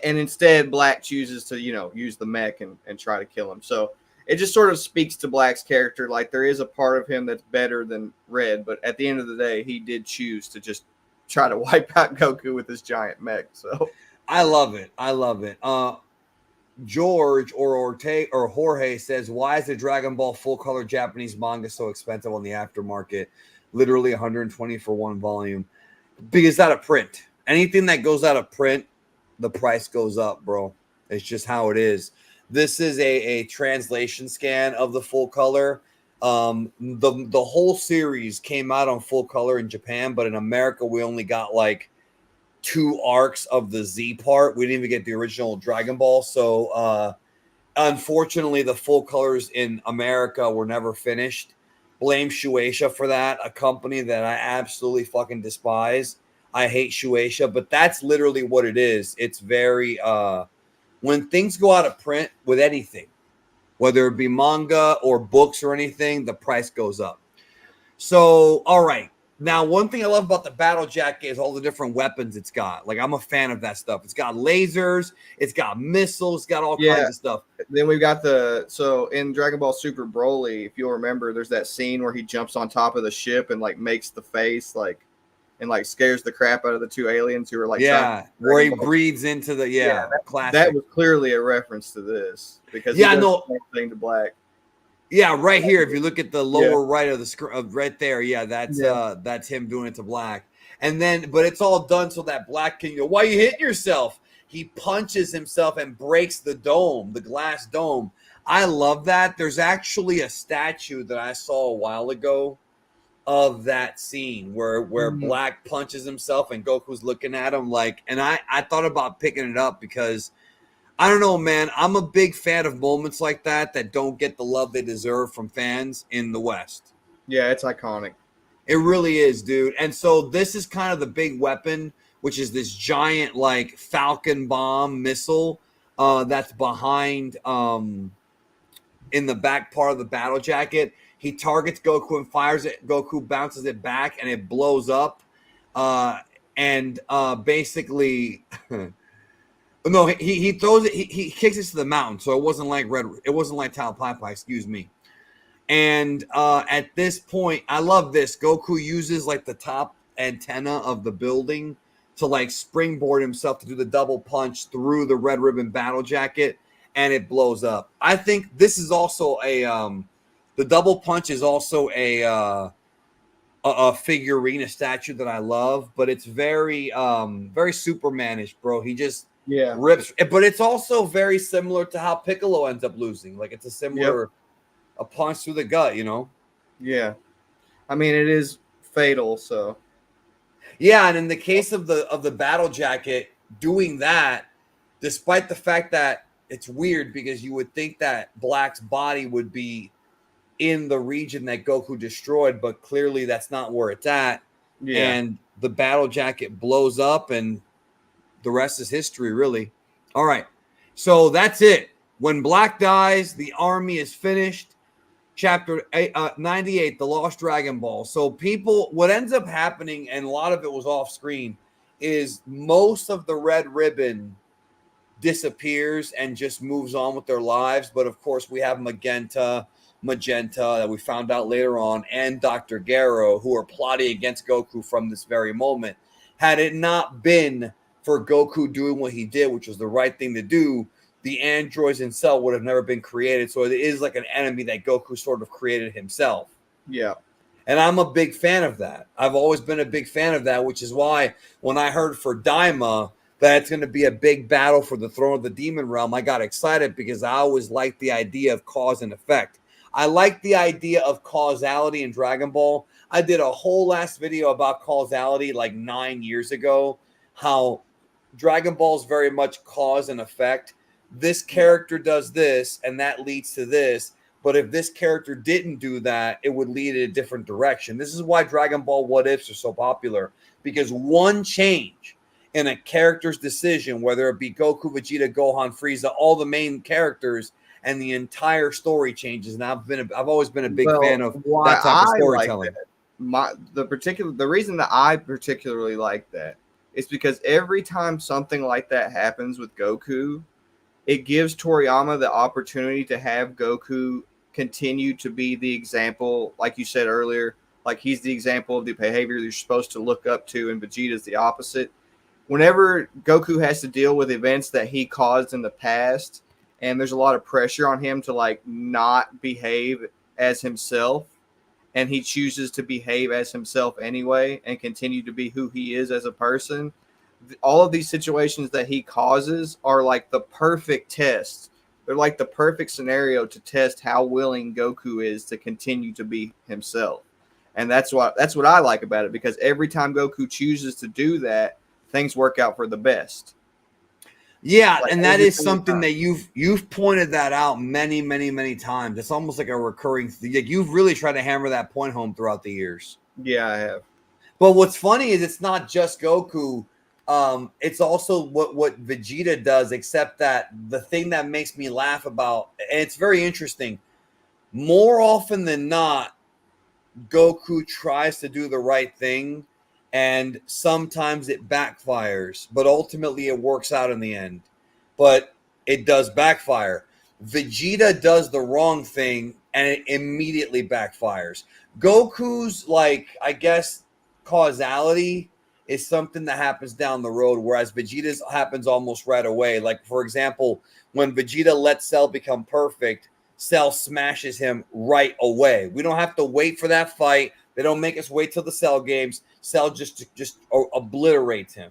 instead Black chooses to use the mech and try to kill him. So it just sort of speaks to Black's character. Like, there is a part of him that's better than Red, but at the end of the day, he did choose to just try to wipe out Goku with his giant mech. So I love it. George or Jorge says, why is the Dragon Ball full color Japanese manga so expensive on the aftermarket? Literally 120 for one volume. Because out of print. Anything that goes out of print, the price goes up, bro. It's just how it is. This is a translation scan of the full color. The whole series came out on full color in Japan, but in America we only got like 2 arcs of the Z part. We didn't even get the original Dragon Ball. So unfortunately, the full colors in America were never finished. Blame Shueisha for that, a company that I absolutely fucking despise. I hate Shueisha, but that's literally what it is. It's very when things go out of print with anything, whether it be manga or books or anything, the price goes up. So, all right. Now, one thing I love about the battle jacket is all the different weapons it's got. Like, I'm a fan of that stuff. It's got lasers, it's got missiles, it's got all kinds of stuff. Then we've got so in Dragon Ball Super Broly, if you'll remember, there's that scene where he jumps on top of the ship and like makes the face and like scares the crap out of the 2 aliens who are like, where he breathes into the classic. That was clearly a reference to this because he does the same thing to Black. Yeah, right here. If you look at the lower right of the screen, right there, that's him doing it to Black. And then, but it's all done so that Black can go, why are you hitting yourself? He punches himself and breaks the dome, the glass dome. I love that. There's actually a statue that I saw a while ago of that scene where Black punches himself and Goku's looking at him like, and I thought about picking it up because I don't know, man. I'm a big fan of moments like that don't get the love they deserve from fans in the West. Yeah, it's iconic. It really is, dude. And so this is kind of the big weapon, which is this giant like Falcon bomb missile that's behind in the back part of the battle jacket. He targets Goku and fires it. Goku bounces it back and it blows up. Basically... No, he throws it. He kicks it to the mountain, so it wasn't like It wasn't like Talapaipai, excuse me. And at this point, I love this. Goku uses like the top antenna of the building to like springboard himself to do the double punch through the red ribbon battle jacket, and it blows up. I think this is also the double punch is also a figurine, a statue that I love, but it's very Supermanish, bro. He just rips, but it's also very similar to how Piccolo ends up losing. Like, it's a similar a punch through the gut, Yeah, I mean, it is fatal. So yeah, and in the case of the battle jacket doing that, despite the fact that it's weird because you would think that Black's body would be in the region that Goku destroyed, but clearly that's not where it's at. And the battle jacket blows up and the rest is history, really. All right. So that's it. When Black dies, the army is finished. Chapter 98, The Lost Dragon Ball. So what ends up happening, and a lot of it was off screen, is most of the red ribbon disappears and just moves on with their lives. But of course, we have Magenta that we found out later on, and Dr. Gero, who are plotting against Goku from this very moment. Had it not been for Goku doing what he did, which was the right thing to do, the androids in Cell would have never been created. So it is like an enemy that Goku sort of created himself. Yeah. And I'm a big fan of that. I've always been a big fan of that, which is why when I heard for Daima that it's going to be a big battle for the throne of the Demon Realm, I got excited because I always liked the idea of cause and effect. I like the idea of causality in Dragon Ball. I did a whole last video about causality like 9 years ago, how Dragon Ball is very much cause and effect. This character does this, and that leads to this. But if this character didn't do that, it would lead in a different direction. This is why Dragon Ball What Ifs are so popular, because one change in a character's decision, whether it be Goku, Vegeta, Gohan, Frieza, all the main characters, and the entire story changes. And I've always been a big fan of why that type of I storytelling. Like the reason that I particularly like that is because every time something like that happens with Goku, it gives Toriyama the opportunity to have Goku continue to be the example, like you said earlier, like he's the example of the behavior you're supposed to look up to, and Vegeta's the opposite. Whenever Goku has to deal with events that he caused in the past, and there's a lot of pressure on him to like not behave as himself, and he chooses to behave as himself anyway and continue to be who he is as a person, all of these situations that he causes are like the perfect test. They're like the perfect scenario to test how willing Goku is to continue to be himself. And that's what I like about it, because every time Goku chooses to do that, things work out for the best. Yeah, Like, and that is something that you've pointed that out many, many, many times. It's almost like a recurring thing. Like, you've really tried to hammer that point home throughout the years. Yeah, I have. But what's funny is it's not just Goku. It's also what Vegeta does, except that the thing that makes me laugh about, and it's very interesting, more often than not, Goku tries to do the right thing, and sometimes it backfires, but ultimately it works out in the end. But it does backfire. Vegeta does the wrong thing, and it immediately backfires. Goku's, like, I guess, causality is something that happens down the road, whereas Vegeta's happens almost right away. Like, for example, when Vegeta lets Cell become perfect, Cell smashes him right away. We don't have to wait for that fight. They don't make us wait till the Cell games. Cell just obliterates him,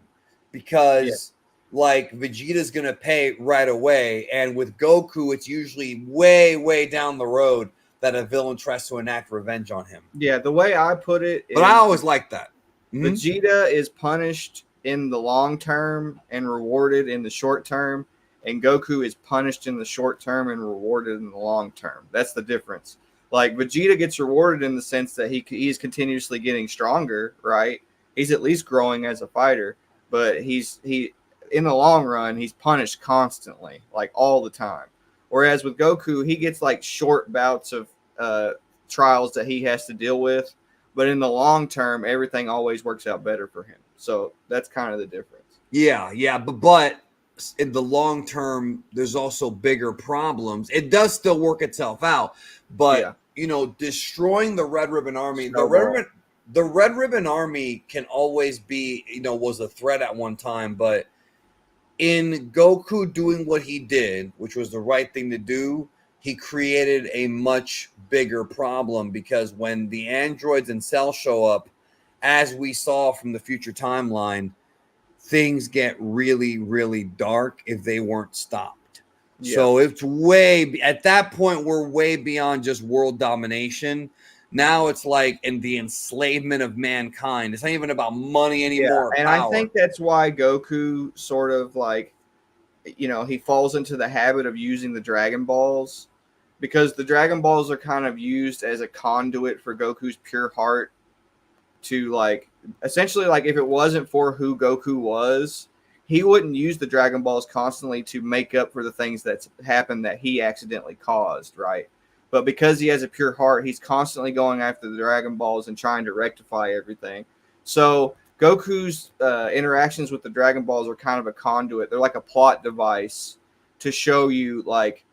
because like Vegeta's gonna pay right away, and with Goku, it's usually way down the road that a villain tries to enact revenge on him. Yeah, the way I put it is, but I always like that. Vegeta is punished in the long term and rewarded in the short term, and Goku is punished in the short term and rewarded in the long term. That's the difference. Like, Vegeta gets rewarded in the sense that he's continuously getting stronger, right? He's at least growing as a fighter, but he in the long run, he's punished constantly, like all the time. Whereas with Goku, he gets like short bouts of trials that he has to deal with, but in the long term, everything always works out better for him. So that's kind of the difference. Yeah, but in the long term, there's also bigger problems. It does still work itself out, but destroying the Red Ribbon Army, the Red Ribbon Army can always be, was a threat at one time, but in Goku doing what he did, which was the right thing to do, he created a much bigger problem, because when the androids and Cell show up, as we saw from the future timeline, things get really dark if they weren't stopped. Yeah. So it's at that point, we're way beyond just world domination. Now it's like in the enslavement of mankind. It's not even about money anymore. Yeah, and I think that's why Goku sort of like, he falls into the habit of using the Dragon Balls, because the Dragon Balls are kind of used as a conduit for Goku's pure heart to, like, essentially, like, if it wasn't for who Goku was, he wouldn't use the Dragon Balls constantly to make up for the things that's happened that he accidentally caused, right? But because he has a pure heart, he's constantly going after the Dragon Balls and trying to rectify everything. So Goku's interactions with the Dragon Balls are kind of a conduit. They're like a plot device to show you, like,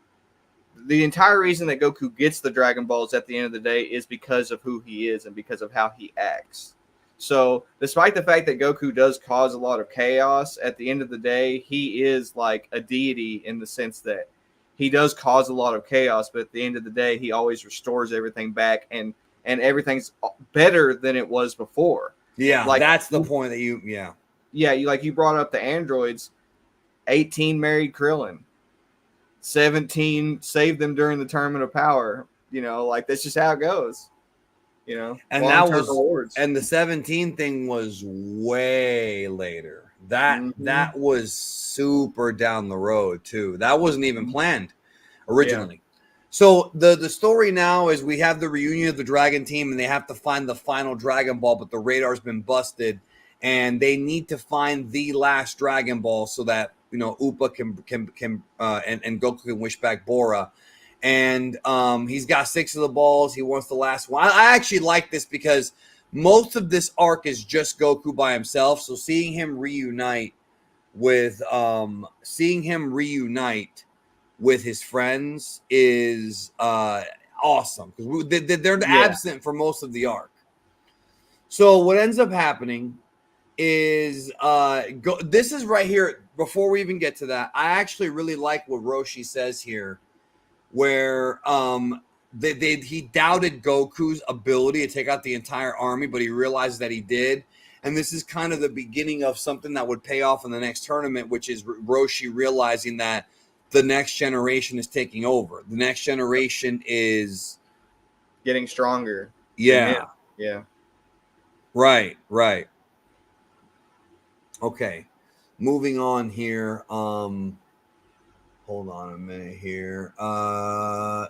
the entire reason that Goku gets the Dragon Balls at the end of the day is because of who he is and because of how he acts. So despite the fact that Goku does cause a lot of chaos, at the end of the day, he is like a deity in the sense that he does cause a lot of chaos, but at the end of the day, he always restores everything back, and everything's better than it was before. Yeah, like, that's the point that you brought up the androids. 18 married Krillin. 17 saved them during the Tournament of Power. Like that's just how it goes. And Long-term rewards. And the 17 thing was way later. That was super down the road too. That wasn't even planned originally. Yeah. So the story now is we have the reunion of the Dragon team, and they have to find the final Dragon Ball, but the radar's been busted, and they need to find the last Dragon Ball so that Upa can and Goku can wish back Bora. And he's got 6 of the balls. He wants the last one. I actually like this because most of this arc is just Goku by himself. So seeing him reunite with his friends is awesome because they're absent for most of the arc. So what ends up happening is this is right here. Before we even get to that, I actually really like what Roshi says here, where he doubted Goku's ability to take out the entire army, but he realized that he did. And this is kind of the beginning of something that would pay off in the next tournament, which is Roshi realizing that the next generation is taking over. The next generation is getting stronger. Yeah. Yeah. Right. Okay. Moving on here. Hold on a minute here. I'm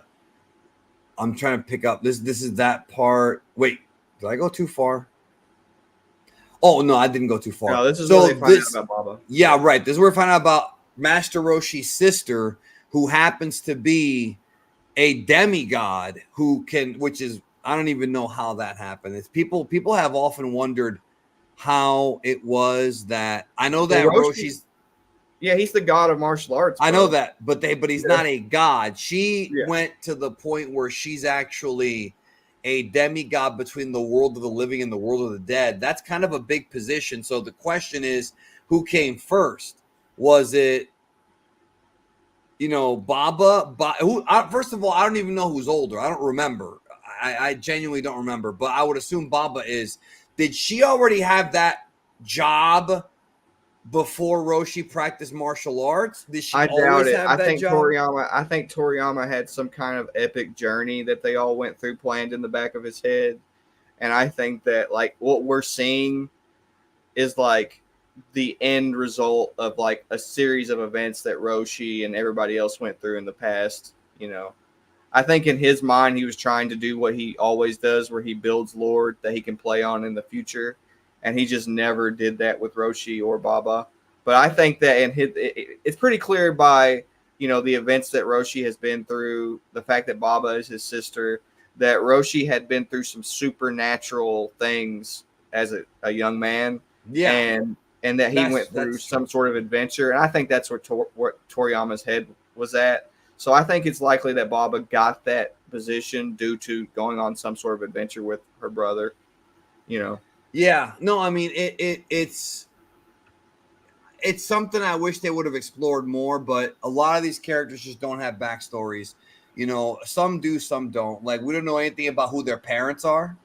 trying to pick up this is that part. Wait, did I go too far? Oh no, I didn't go too far. No, this is where they find out about Baba. Yeah, right. This is where we find out about Master Roshi's sister, who happens to be a demigod which is, I don't even know how that happened. It's people have often wondered how it was that, I know that Roshi's, yeah, he's the god of martial arts. Bro. I know that, but he's not a god. She went to the point where she's actually a demigod between the world of the living and the world of the dead. That's kind of a big position. So the question is, who came first? Was it, Baba? First of all, I don't even know who's older. I don't remember. I genuinely don't remember. But I would assume Baba is. Did she already have that job before Roshi practiced martial arts? Did she always have that job? I think Toriyama had some kind of epic journey that they all went through planned in the back of his head. And I think that like what we're seeing is like the end result of like a series of events that Roshi and everybody else went through in the past. I think in his mind, he was trying to do what he always does, where he builds lore that he can play on in the future. And he just never did that with Roshi or Baba. But I think that it's pretty clear by, the events that Roshi has been through, the fact that Baba is his sister, that Roshi had been through some supernatural things as a young man. Yeah. And that he went through some sort of adventure. And I think that's where Toriyama's head was at. So I think it's likely that Baba got that position due to going on some sort of adventure with her brother, Yeah, no, I mean it's something I wish they would have explored more, but a lot of these characters just don't have backstories. Some do, some don't. Like we don't know anything about who their parents are.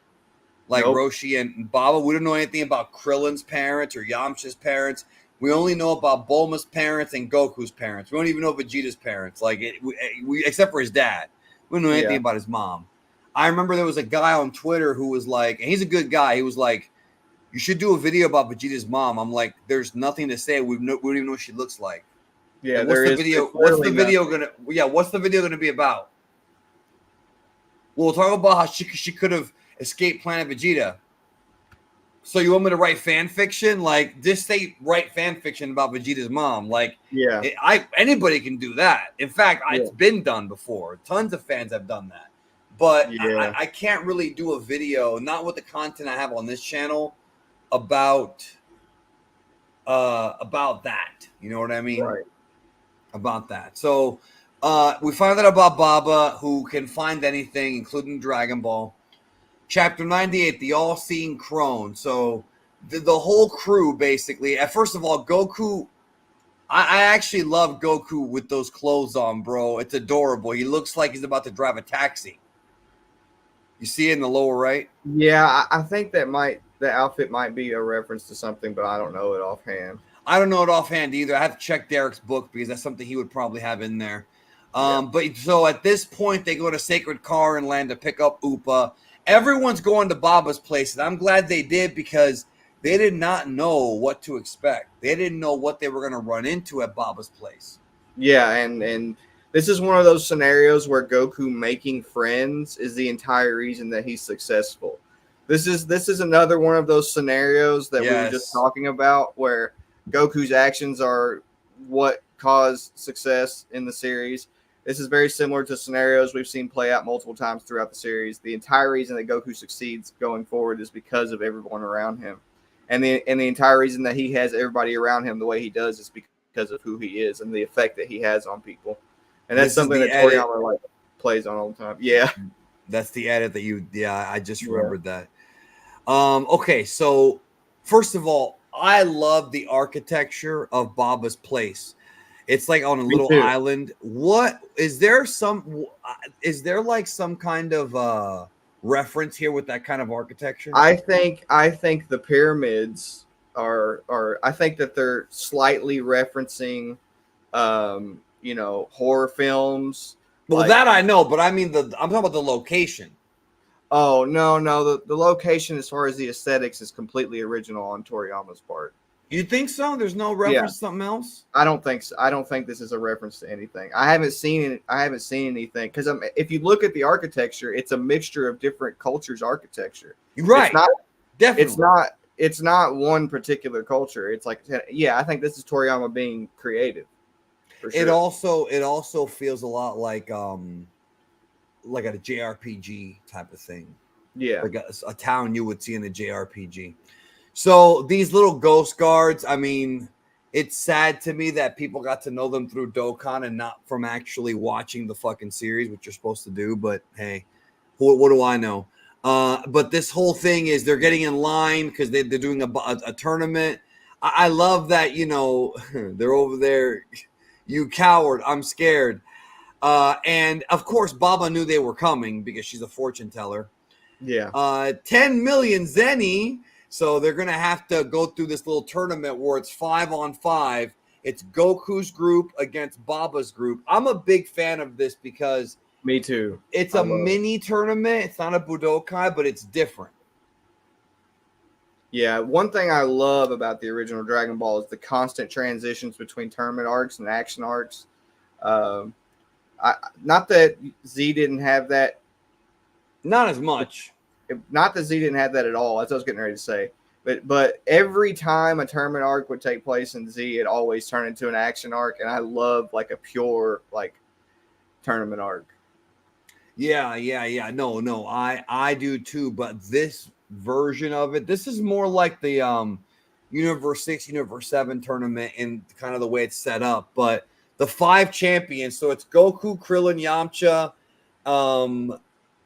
Like Roshi and Baba, we don't know anything about Krillin's parents or Yamcha's parents. We only know about Bulma's parents and Goku's parents. We don't even know Vegeta's parents. Like we except for his dad, we don't know anything about his mom. I remember there was a guy on Twitter who was like, and he's a good guy. He was like, you should do a video about Vegeta's mom. I'm like, there's nothing to say. We don't even know what she looks like. Yeah, like, what's the video gonna be about? We'll talk about how she could have escaped Planet Vegeta. So you want me to write fan fiction? Like, just say write fan fiction about Vegeta's mom. Like, anybody can do that. In fact, it's been done before. Tons of fans have done that. But I can't really do a video, not with the content I have on this channel, about that. You know what I mean? Right. About that. So we find out about Baba, who can find anything, including Dragon Ball. Chapter 98, the all-seeing crone. So the whole crew, basically. First of all, Goku, I actually love Goku with those clothes on, bro. It's adorable. He looks like he's about to drive a taxi. You see it in the lower right? Yeah, I think the outfit might be a reference to something, but I don't know it offhand. I don't know it offhand either. I have to check Derek's book because that's something he would probably have in there. But so at this point, they go to Sacred Car Land to pick up Upa. Everyone's going to Baba's place, and I'm glad they did because they did not know what to expect. They didn't know what they were going to run into at Baba's place. Yeah, and this is one of those scenarios where Goku making friends is the entire reason that he's successful. This is another one of those scenarios that we were just talking about where Goku's actions are what caused success in the series. This is very similar to scenarios we've seen play out multiple times throughout the series. The entire reason that Goku succeeds going forward is because of everyone around him. And the entire reason that he has everybody around him the way he does is because of who he is and the effect that he has on people. And that's something that Toriyama like plays on all the time. Yeah. That's the edit that I just remembered that. Okay, so first of all, I love the architecture of Baba's place. It's like on a little island. What is there like some kind of reference here with that kind of architecture? I think the pyramids are I think that they're slightly referencing horror films. Well, like, that I know, but I mean I'm talking about the location. Oh, no. The location as far as the aesthetics is completely original on Toriyama's part. You think so? There's no reference to something else? I don't think so. I don't think this is a reference to anything. I haven't seen anything because if you look at the architecture, it's a mixture of different cultures' architecture. Right. Definitely. It's not one particular culture. It's like, I think this is Toriyama being creative. For sure. It also feels a lot like a JRPG type of thing. Yeah. Like a town you would see in a JRPG. So these little ghost guards, I mean, it's sad to me that people got to know them through Dokkan and not from actually watching the fucking series, which you're supposed to do. But hey, what do I know? But this whole thing is they're getting in line because they're doing a tournament. I love that, they're over there. You coward, I'm scared. And of course, Baba knew they were coming because she's a fortune teller. Yeah. 10 million zenny. So they're going to have to go through this little tournament where it's 5-on-5. It's Goku's group against Baba's group. I'm a big fan of this because me too. It's a mini tournament. It's not a Budokai, but it's different. Yeah, one thing I love about the original Dragon Ball is the constant transitions between tournament arcs and action arcs. Not that Z didn't have that. Not as much. Not that Z didn't have that at all. That's what I was getting ready to say. But every time a tournament arc would take place in Z, it always turned into an action arc, and I love like a pure like tournament arc. Yeah. No, I do too. But this version of it, this is more like the Universe 6, Universe 7 tournament in kind of the way it's set up. But the 5 champions, so it's Goku, Krillin, Yamcha,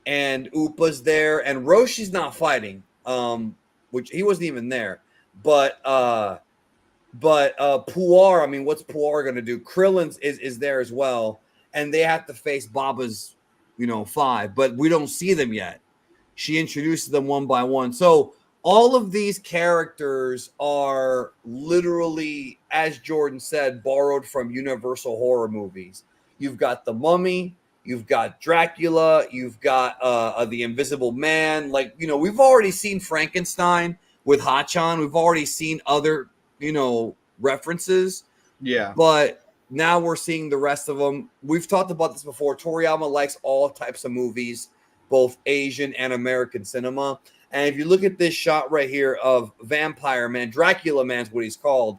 and Upa's there, and Roshi's not fighting, which he wasn't even there. But Puar, I mean, what's Puar gonna do? Krillin is there as well, and they have to face Baba's, 5, but we don't see them yet. She introduces them one by one. So all of these characters are literally, as Jordan said, borrowed from Universal horror movies. You've got the Mummy. You've got Dracula. You've got the Invisible Man. Like, we've already seen Frankenstein with Hachan. We've already seen other, references. Yeah. But now we're seeing the rest of them. We've talked about this before. Toriyama likes all types of movies, both Asian and American cinema. And if you look at this shot right here of Vampire Man, Dracula Man's what he's called.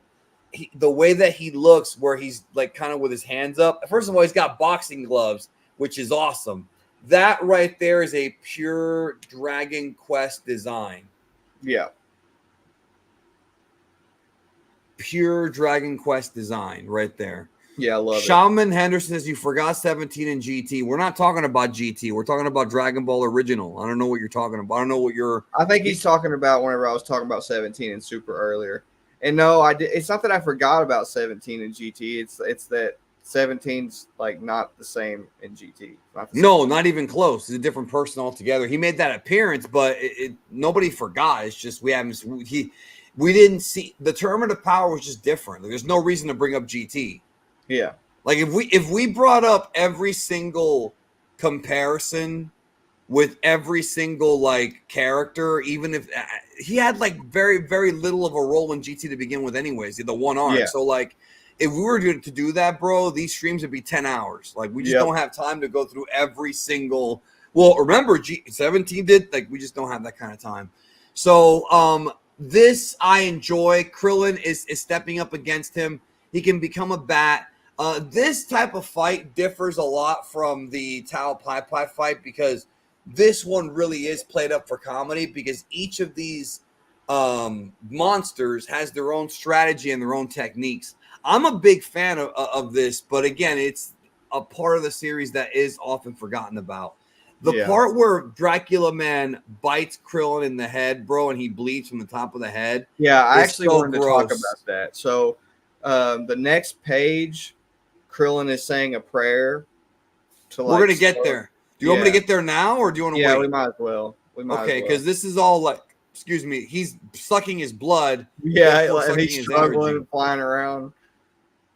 The way that he looks, where he's like kind of with his hands up. First of all, he's got boxing gloves, which is awesome. That right there is a pure Dragon Quest design. Yeah. Pure Dragon Quest design right there. Yeah, I love Shaman Henderson says you forgot 17 and GT. We're not talking about GT. We're talking about Dragon Ball Original. I don't know what you're talking about. I don't know what you're... I think he's talking about whenever I was talking about 17 and Super earlier. And no, I did. It's not that I forgot about 17 and GT. It's that 17's like not the same in GT. Not even close. He's a different person altogether. He made that appearance, but nobody forgot. It's just we didn't see the Tournament of Power was just different. There's no reason to bring up GT. Yeah. Like if we brought up every single comparison with every single like character, even if he had like very little of a role in GT to begin with, anyways, the one arc. Yeah. So like, if we were to do that, bro, these streams would be 10 hours. Like we just Yep. don't have time to go through every single. Well, remember G17 did, like we just don't have that kind of time. So this I enjoy. Krillin is stepping up against him. He can become a bat. This type of fight differs a lot from the Tao Pai Pai fight because this one really is played up for comedy because each of these monsters has their own strategy and their own techniques. I'm a big fan of this, but again, it's a part of the series that is often forgotten about. The part where Dracula Man bites Krillin in the head, bro, and he bleeds from the top of the head. Yeah, I actually so wanted to talk about that. So the next page, Krillin is saying a prayer. We're going to get there. Do you want me to get there now, or do you want to wait? Yeah, we might as well. Okay, because this is all like, excuse me, he's sucking his blood. Yeah, and he's struggling and flying around.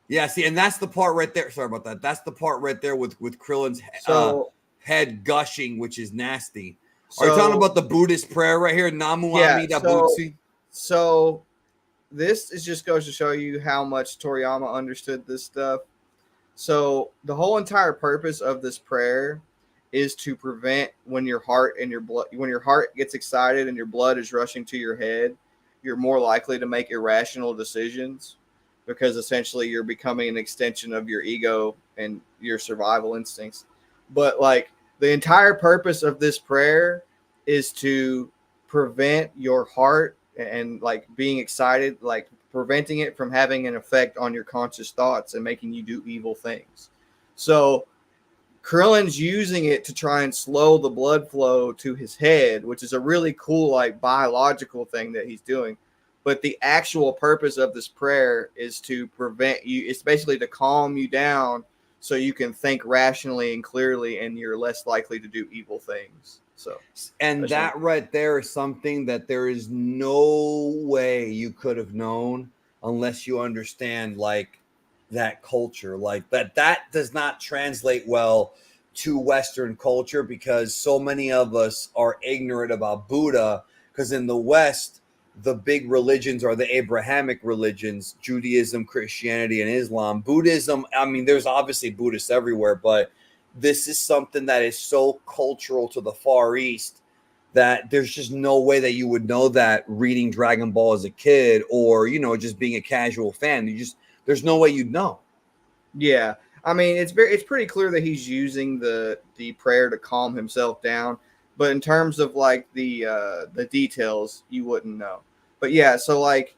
Yeah, see, and that's the part right there. Sorry about that. That's the part right there with Krillin's head gushing, which is nasty. Are you talking about the Buddhist prayer right here? Namu Amida Butsu? So this is just goes to show you how much Toriyama understood this stuff. So the whole entire purpose of this prayer is to prevent when your heart gets excited and your blood is rushing to your head, you're more likely to make irrational decisions because essentially you're becoming an extension of your ego and your survival instincts. But like the entire purpose of this prayer is to prevent your heart and like being excited, like preventing it from having an effect on your conscious thoughts and making you do evil things. So Krillin's using it to try and slow the blood flow to his head, which is a really cool, like biological thing that he's doing. But the actual purpose of this prayer is to prevent you. It's basically to calm you down so you can think rationally and clearly, and you're less likely to do evil things. So, and that right there is something that there is no way you could have known unless you understand like that culture, like that does not translate well to Western culture because so many of us are ignorant about Buddha, because in the West the big religions are the Abrahamic religions, Judaism, Christianity, and Islam. Buddhism, I mean, there's obviously Buddhists everywhere, but this is something that is so cultural to the Far East that there's just no way that you would know that reading Dragon Ball as a kid or, you know, just being a casual fan. There's no way you'd know. Yeah. I mean, it's pretty clear that he's using the prayer to calm himself down. But in terms of like the details, you wouldn't know. But yeah, so like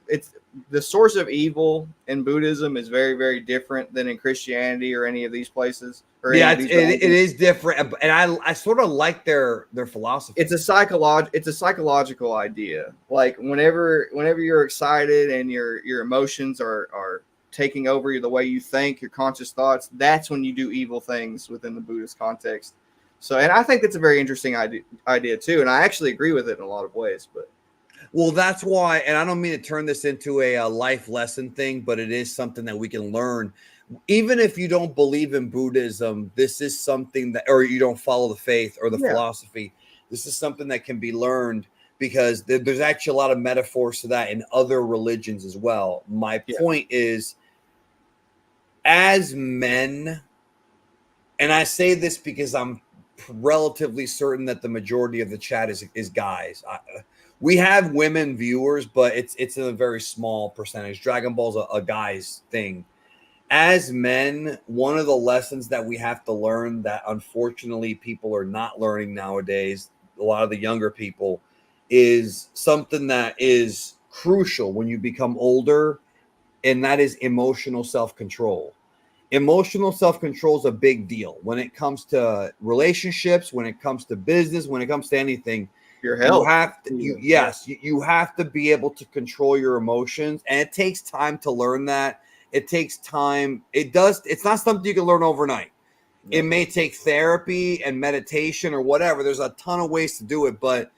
it's the source of evil in Buddhism is very, very different than in Christianity or any of these places. Yeah, it is different, and I sort of like their philosophy. It's a psychological idea. Like whenever you're excited and your emotions are taking over the way you think, your conscious thoughts, that's when you do evil things within the Buddhist context. So, and I think that's a very interesting idea too, and I actually agree with it in a lot of ways. But well, that's why, and I don't mean to turn this into a life lesson thing, but it is something that we can learn. Even if you don't believe in Buddhism, this is something that, or you don't follow the faith or the philosophy, this is something that can be learned because there's actually a lot of metaphors to that in other religions as well. My point is, as men, and I say this because I'm relatively certain that the majority of the chat is guys. We have women viewers, but it's a very small percentage. Dragon Ball's a guy's thing. As men, one of the lessons that we have to learn that unfortunately people are not learning nowadays, a lot of the younger people, is something that is crucial when you become older, and that is emotional self-control. Emotional self-control is a big deal when it comes to relationships, when it comes to business, when it comes to anything. Your health. You have to be able to control your emotions, and it takes time to learn that. It takes time. It's not something you can learn overnight. It may take therapy and meditation or whatever. There's a ton of ways to do it, but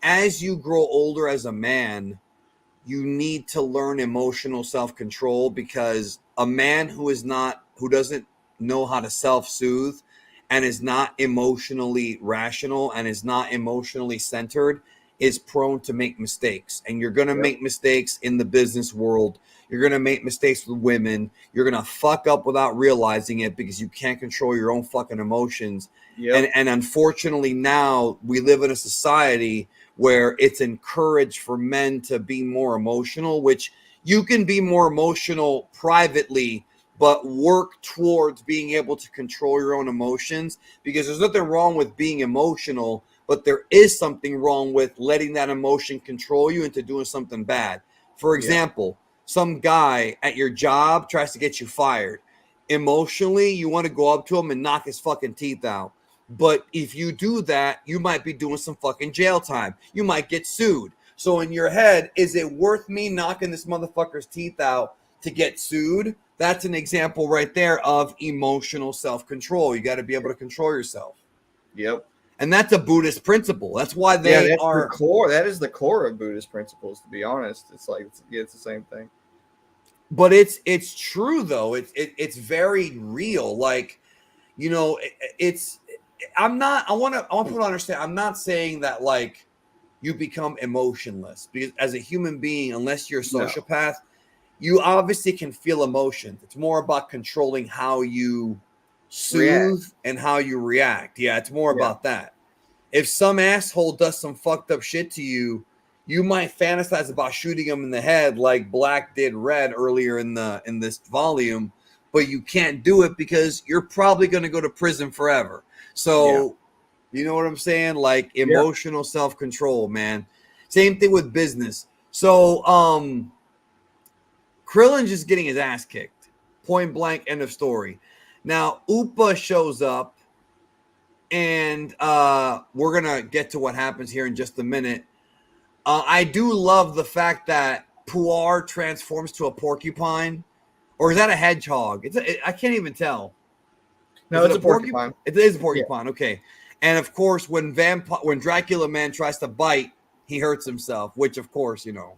as you grow older as a man, you need to learn emotional self-control because a man who doesn't know how to self-soothe and is not emotionally rational and is not emotionally centered is prone to make mistakes. And you're going to make mistakes in the business world. You're going to make mistakes with women. You're going to fuck up without realizing it because you can't control your own fucking emotions. And unfortunately now we live in a society where it's encouraged for men to be more emotional, which you can be more emotional privately, but work towards being able to control your own emotions, because there's nothing wrong with being emotional, but there is something wrong with letting that emotion control you into doing something bad. For example, some guy at your job tries to get you fired. Emotionally, you want to go up to him and knock his fucking teeth out. But if you do that, you might be doing some fucking jail time. You might get sued. So in your head, is it worth me knocking this motherfucker's teeth out to get sued? That's an example right there of emotional self-control. You got to be able to control yourself. Yep. And that's a Buddhist principle. That's why they are the core. That is the core of Buddhist principles, to be honest. It's like it's the same thing. But it's true though. It's very real. Like, you know, I want people to understand, I'm not saying that like you become emotionless, because as a human being, unless you're a sociopath, you obviously can feel emotions. It's more about controlling how you soothe and how you react. Yeah, it's more about that. If some asshole does some fucked up shit to you, you might fantasize about shooting him in the head like Black did Red earlier in this volume, but you can't do it because you're probably going to go to prison forever. So, you know what I'm saying? Like emotional self-control, man. Same thing with business. So, Krillin's just getting his ass kicked. Point blank, end of story. Now, Upa shows up, and we're going to get to what happens here in just a minute. I do love the fact that Puar transforms to a porcupine. Or is that a hedgehog? I can't even tell. No, it's a porcupine. It is a porcupine. Okay. And of course, when Dracula Man tries to bite, he hurts himself, which of course, you know,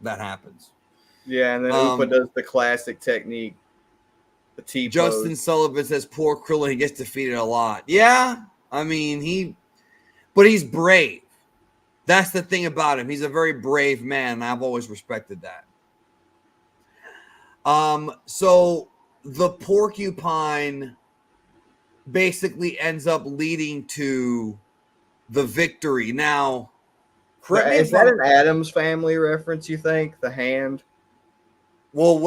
that happens. Yeah, and then Upa does the classic technique, the T-pose. Justin Sullivan says, poor Krillin, he gets defeated a lot. Yeah, I mean, but he's brave. That's the thing about him. He's a very brave man, and I've always respected that. So the porcupine basically ends up leading to the victory. Now, is that an Addams Family reference, you think? The hand? Well,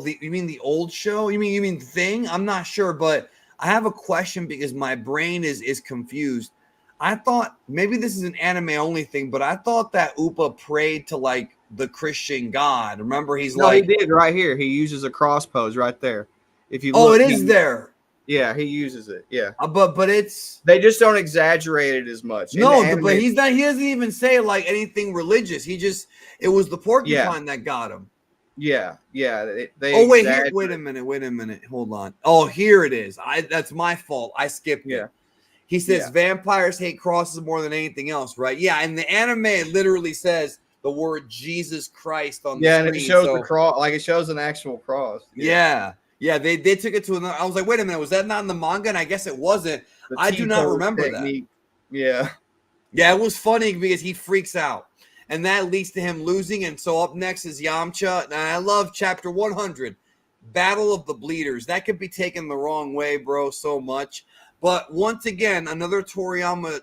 you mean the old show? You mean the thing? I'm not sure, but I have a question because my brain is confused. I thought maybe this is an anime only thing, but I thought that Upa prayed to like the Christian God. Remember, he did right here. He uses a cross pose right there. If you look, it is there. Yeah, he uses it. Yeah, but they just don't exaggerate it as much. No, but he's not. He doesn't even say like anything religious. It was the porcupine that got him. Yeah. Wait a minute. Hold on. Oh, here it is. That's my fault. I skipped it. He says vampires hate crosses more than anything else, right? Yeah, and the anime it literally says the word Jesus Christ on the screen. And it shows the cross, like it shows an actual cross. Yeah, they took it to another. I was like, wait a minute, was that not in the manga? And I guess it wasn't. I do not remember technique. That. Yeah, it was funny because he freaks out. And that leads to him losing. And so up next is Yamcha. And I love chapter 100, Battle of the Bleeders. That could be taken the wrong way, bro, so much. But once again, another Toriyama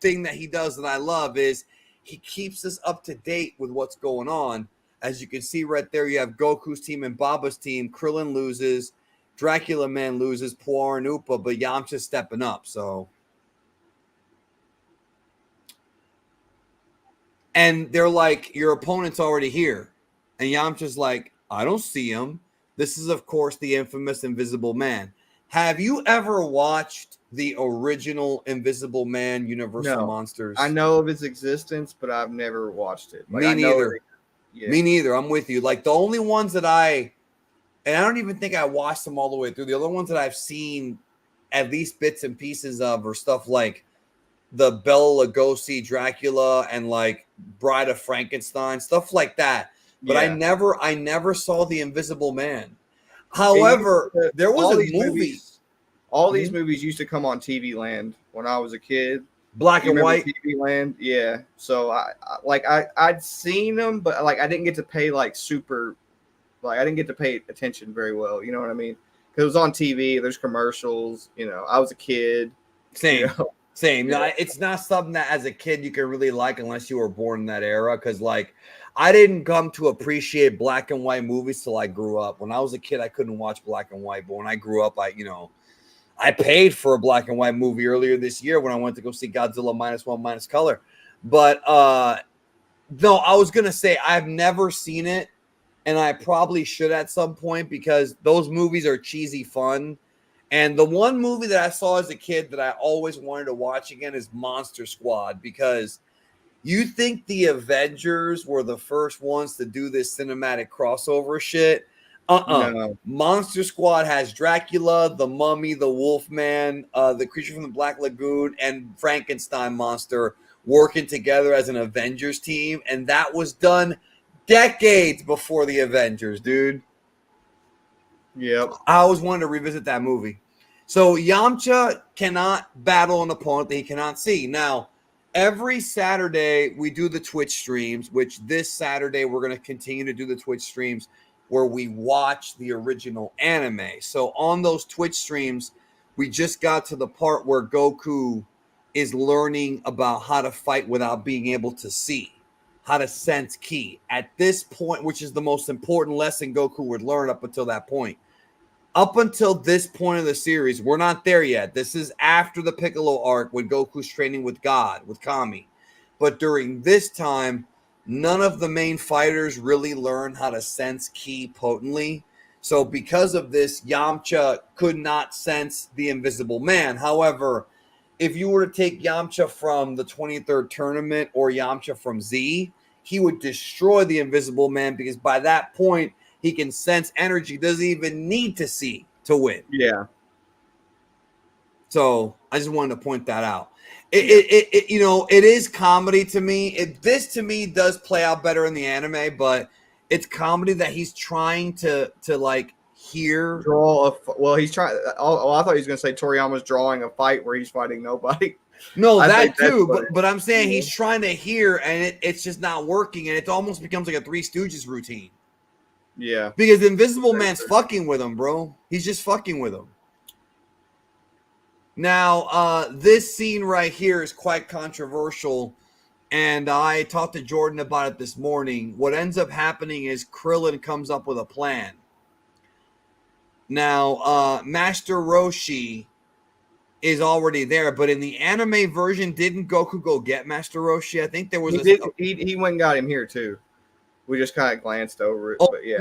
thing that he does that I love is he keeps us up to date with what's going on. As you can see right there, you have Goku's team and Baba's team. Krillin loses. Dracula Man loses. Puar and Upa. But Yamcha's stepping up, so... And they're like, your opponent's already here. And Yamcha's like, I don't see him. This is, of course, the infamous Invisible Man. Have you ever watched the original Invisible Man Universal Monsters? I know of its existence, but I've never watched it. Me neither. Me neither. I'm with you. Like the only ones that I don't even think I watched them all the way through. The other ones that I've seen at least bits and pieces of are stuff like the Bela Lugosi Dracula and like Bride of Frankenstein, stuff like that. but I never saw The Invisible Man. However, there was a movie. All these movies used to come on TV Land when I was a kid. Black and white. TV Land, yeah. So I'd seen them, but like I didn't get to pay I didn't get to pay attention very well. You know what I mean? Because it was on TV. There's commercials. You know, I was a kid. Same. You know? Same. Yeah. No, it's not something that as a kid you can really like unless you were born in that era. Because like I didn't come to appreciate black and white movies till I grew up. When I was a kid, I couldn't watch black and white. But when I grew up, I paid for a black and white movie earlier this year when I went to go see Godzilla -1 minus color. But no, I was gonna say I've never seen it, and I probably should at some point because those movies are cheesy fun. And the one movie that I saw as a kid that I always wanted to watch again is Monster Squad, because you think the Avengers were the first ones to do this cinematic crossover shit. No. Monster Squad has Dracula, the Mummy, the Wolfman, the Creature from the Black Lagoon, and Frankenstein monster working together as an Avengers team. And that was done decades before the Avengers, dude. Yep. I always wanted to revisit that movie. So Yamcha cannot battle an opponent that he cannot see. Now, every Saturday we do the Twitch streams, which this Saturday we're going to continue to do the Twitch streams where we watch the original anime. So on those Twitch streams, we just got to the part where Goku is learning about how to fight without being able to see, how to sense ki. At this point, which is the most important lesson Goku would learn up until that point. Up until this point of the series, we're not there yet. This is after the Piccolo arc when Goku's training with God, with Kami. But during this time, none of the main fighters really learn how to sense ki potently. So because of this, Yamcha could not sense the Invisible Man. However, if you were to take Yamcha from the 23rd tournament or Yamcha from Z, he would destroy the Invisible Man because by that point, he can sense energy, doesn't even need to see to win. Yeah. So I just wanted to point that out. It is comedy to me. This to me does play out better in the anime, but it's comedy that he's trying to like hear. He's trying. Oh, I thought he was going to say Toriyama's drawing a fight where he's fighting nobody. No, that too. But I'm saying he's trying to hear, and it's just not working, and it almost becomes like a Three Stooges routine. Yeah. Because Invisible Man's fucking with him, bro. He's just fucking with him. Now, this scene right here is quite controversial, and I talked to Jordan about it this morning. What ends up happening is Krillin comes up with a plan. Now, Master Roshi is already there, but in the anime version, didn't Goku go get Master Roshi? I think there was he went and got him here too. We just kind of glanced over it, but yeah.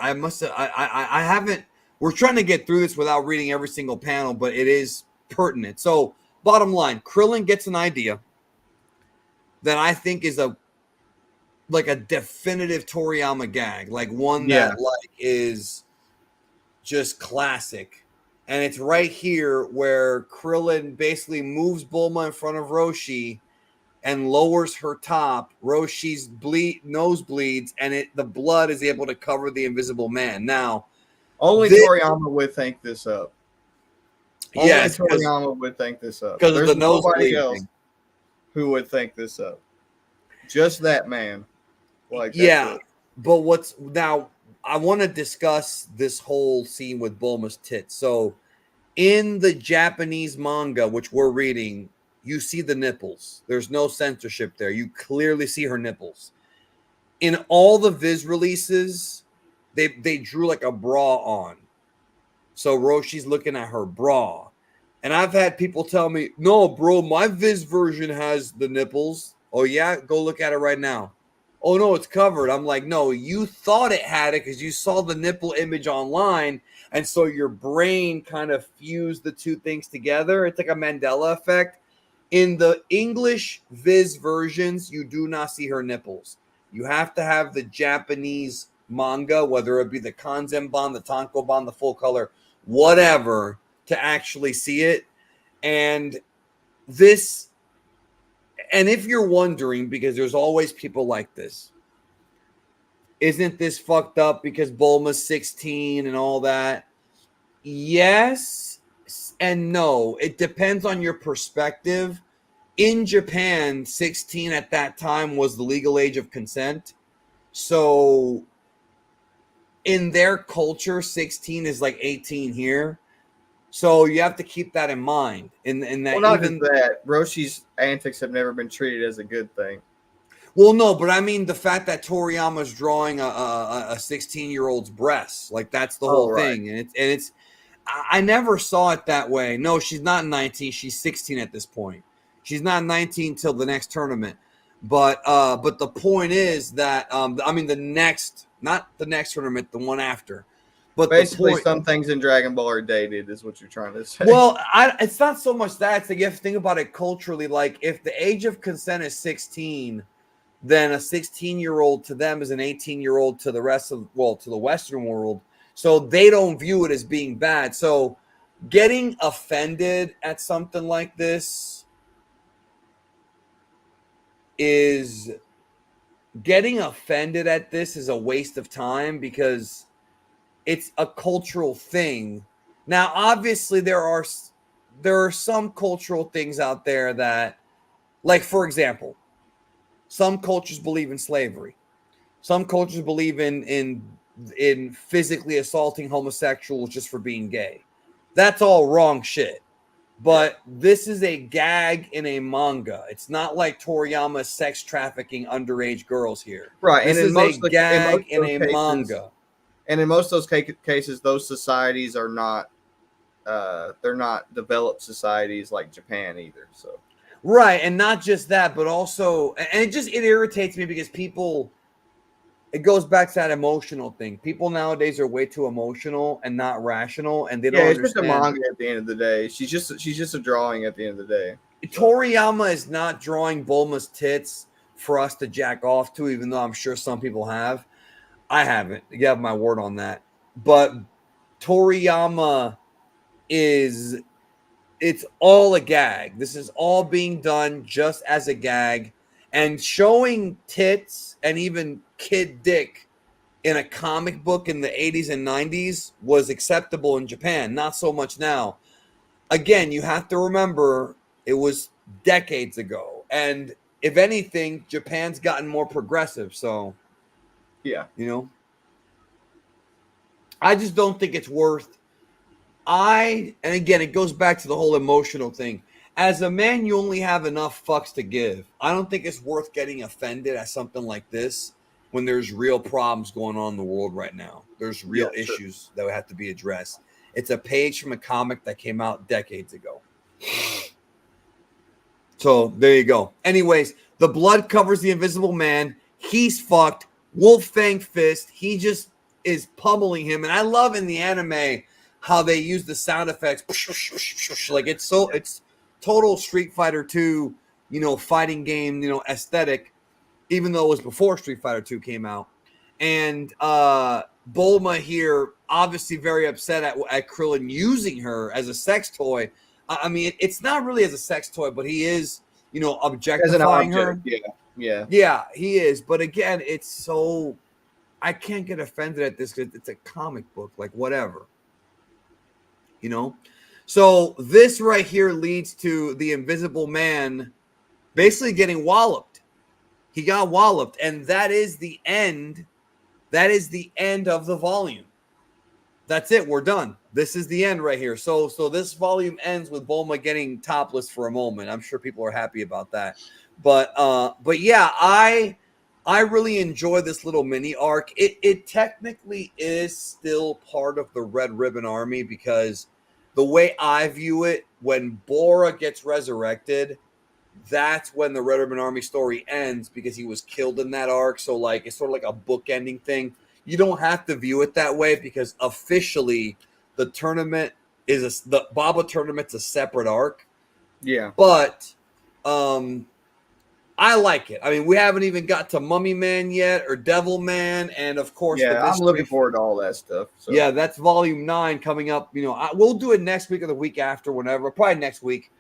I must have. I haven't. We're trying to get through this without reading every single panel, but it is pertinent. So, bottom line, Krillin gets an idea that I think is a definitive Toriyama gag, like one that is just classic. And it's right here where Krillin basically moves Bulma in front of Roshi and lowers her top. Roshi's nose bleeds, and the blood is able to cover the Invisible Man. Now, only Toriyama would think this up. Yes, Toriyama would think this up. Because there's of the nobody else thing. Who would think this up. Just that man. Like but now I want to discuss this whole scene with Bulma's tits. So, in the Japanese manga, which we're reading, you see the nipples. There's no censorship there. You clearly see her nipples. In all the Viz releases, they drew like a bra on. So Roshi's looking at her bra. And I've had people tell me, no, bro, my Viz version has the nipples. Oh, yeah? Go look at it right now. Oh, no, it's covered. I'm like, no, you thought it had it because you saw the nipple image online. And so your brain kind of fused the two things together. It's like a Mandela effect. In the English Viz versions, you do not see her nipples. You have to have the Japanese manga, whether it be the Kanzenban, the Tankoban, the full color, whatever, to actually see it. And if you're wondering, because there's always people like this, isn't this fucked up because Bulma's 16 and all that? Yes and no. It depends on your perspective. In Japan, 16 at that time was the legal age of consent. So in their culture, 16 is like 18 here. So you have to keep that in mind. In that, Well, not just that. Roshi's antics have never been treated as a good thing. Well, no, but I mean the fact that Toriyama's drawing a 16-year-old's breasts, like that's the whole thing, and it's I never saw it that way. No, she's not 19; she's 16 at this point. She's not 19 till the next tournament, but the point is that I mean not the next tournament, the one after. But basically, some things in Dragon Ball are dated, is what you're trying to say. Well, it's not so much that. It's like you have to think about it culturally. Like if the age of consent is 16. Then a 16-year-old to them is an 18-year-old to the rest of, to the Western world. So they don't view it as being bad. So getting offended at something like this is a waste of time because it's a cultural thing. Now, obviously, there are some cultural things out there that, like, for example, some cultures believe in slavery. Some cultures believe in physically assaulting homosexuals just for being gay. That's all wrong shit. But this is a gag in a manga. It's not like Toriyama sex trafficking underage girls here. Right. This is a gag in a manga. And in most of those cases, those societies are not they're not developed societies like Japan either. So right, and not just that, but also, and it irritates me because it goes back to that emotional thing. People nowadays are way too emotional and not rational, and they don't understand. It's just a manga at the end of the day. She's just a drawing at the end of the day. Toriyama is not drawing Bulma's tits for us to jack off to, even though I'm sure some people have. I haven't. You have my word on that. But Toriyama it's all a gag. This is all being done just as a gag. And showing tits and even kid dick in a comic book in the 80s and 90s was acceptable in Japan. Not so much now. Again, you have to remember it was decades ago. And if anything, Japan's gotten more progressive. So, yeah. I just don't think it's worth and again, it goes back to the whole emotional thing. As a man, you only have enough fucks to give. I don't think it's worth getting offended at something like this when there's real problems going on in the world right now. There's real issues that have to be addressed. It's a page from a comic that came out decades ago. So there you go. Anyways, the blood covers the Invisible Man. He's fucked. Wolf Fang Fist. He just is pummeling him. And I love in the anime how they use the sound effects. Like it's total Street Fighter 2, fighting game, aesthetic, even though it was before Street Fighter 2 came out. And Bulma here, obviously very upset at Krillin using her as a sex toy. I mean, it's not really as a sex toy, but he is, objectifying her. Yeah, he is. But again, it's so, I can't get offended at this because it's a comic book, like whatever. So this right here leads to the Invisible Man basically getting walloped. He got walloped, and that is the end. That is the end of the volume. That's it. We're done. This is the end right here. So this volume ends with Bulma getting topless for a moment. I'm sure people are happy about that. But yeah, I really enjoy this little mini arc. It technically is still part of the Red Ribbon Army because the way I view it, when Bora gets resurrected, that's when the Red Ribbon Army story ends because he was killed in that arc. So like it's sort of like a book ending thing. You don't have to view it that way because officially the tournament the Baba tournament's a separate arc. Yeah. But I like it. I mean, we haven't even got to Mummy Man yet or Devil Man, and of course, I'm looking forward to all that stuff. So. Yeah, that's volume 9 coming up. We'll do it next week or the week after, whenever. Probably next week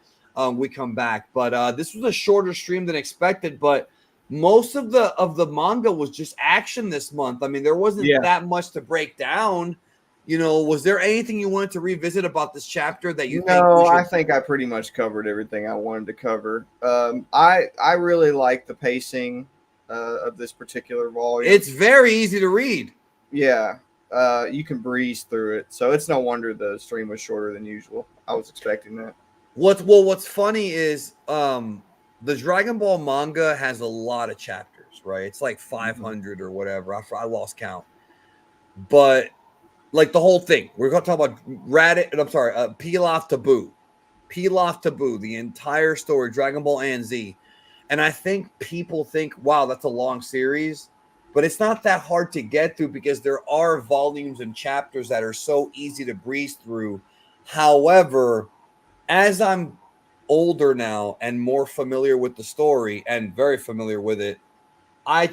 we come back. But this was a shorter stream than expected. But most of the manga was just action this month. I mean, there wasn't that much to break down. You know, was there anything you wanted to revisit about this chapter that you think we should? I think I pretty much covered everything I wanted to cover. I really like the pacing of this particular volume. It's very easy to read. Yeah, you can breeze through it, so it's no wonder the stream was shorter than usual. I was expecting that. What's funny is the Dragon Ball manga has a lot of chapters, right? It's like 500 or whatever. I lost count, but like the whole thing, we're going to talk about Pilaf Taboo, the entire story, Dragon Ball and Z. And I think people think, wow, that's a long series, but it's not that hard to get through because there are volumes and chapters that are so easy to breeze through. However, as I'm older now and more familiar with the story and very familiar with it, I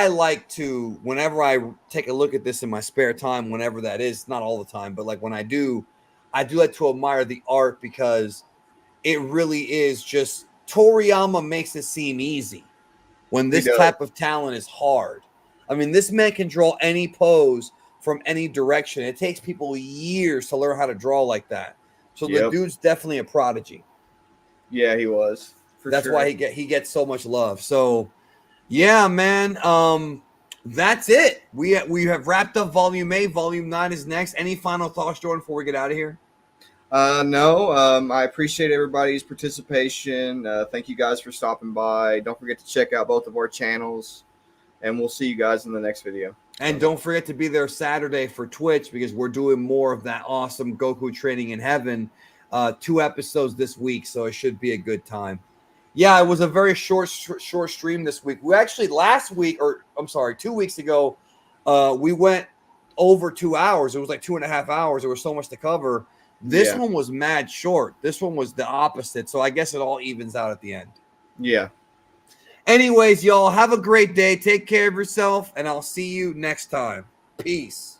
like to, whenever I take a look at this in my spare time, whenever that is, not all the time, but like when I do like to admire the art because it really is just, Toriyama makes it seem easy when this type of talent is hard. I mean, this man can draw any pose from any direction. It takes people years to learn how to draw like that. So the dude's definitely a prodigy. Yeah, he was. That's why he gets so much love. So yeah, man. That's it. We have wrapped up Volume 8. Volume 9 is next. Any final thoughts, Jordan, before we get out of here? No. I appreciate everybody's participation. Thank you guys for stopping by. Don't forget to check out both of our channels, and we'll see you guys in the next video. And don't forget to be there Saturday for Twitch because we're doing more of that awesome Goku Training in Heaven. 2 episodes this week, so it should be a good time. Yeah, it was a very short stream this week. We actually 2 weeks ago, we went over 2 hours. It was like 2.5 hours. There was so much to cover. This one was mad short. This one was the opposite. So I guess it all evens out at the end. Yeah. Anyways, y'all have a great day. Take care of yourself, and I'll see you next time. Peace.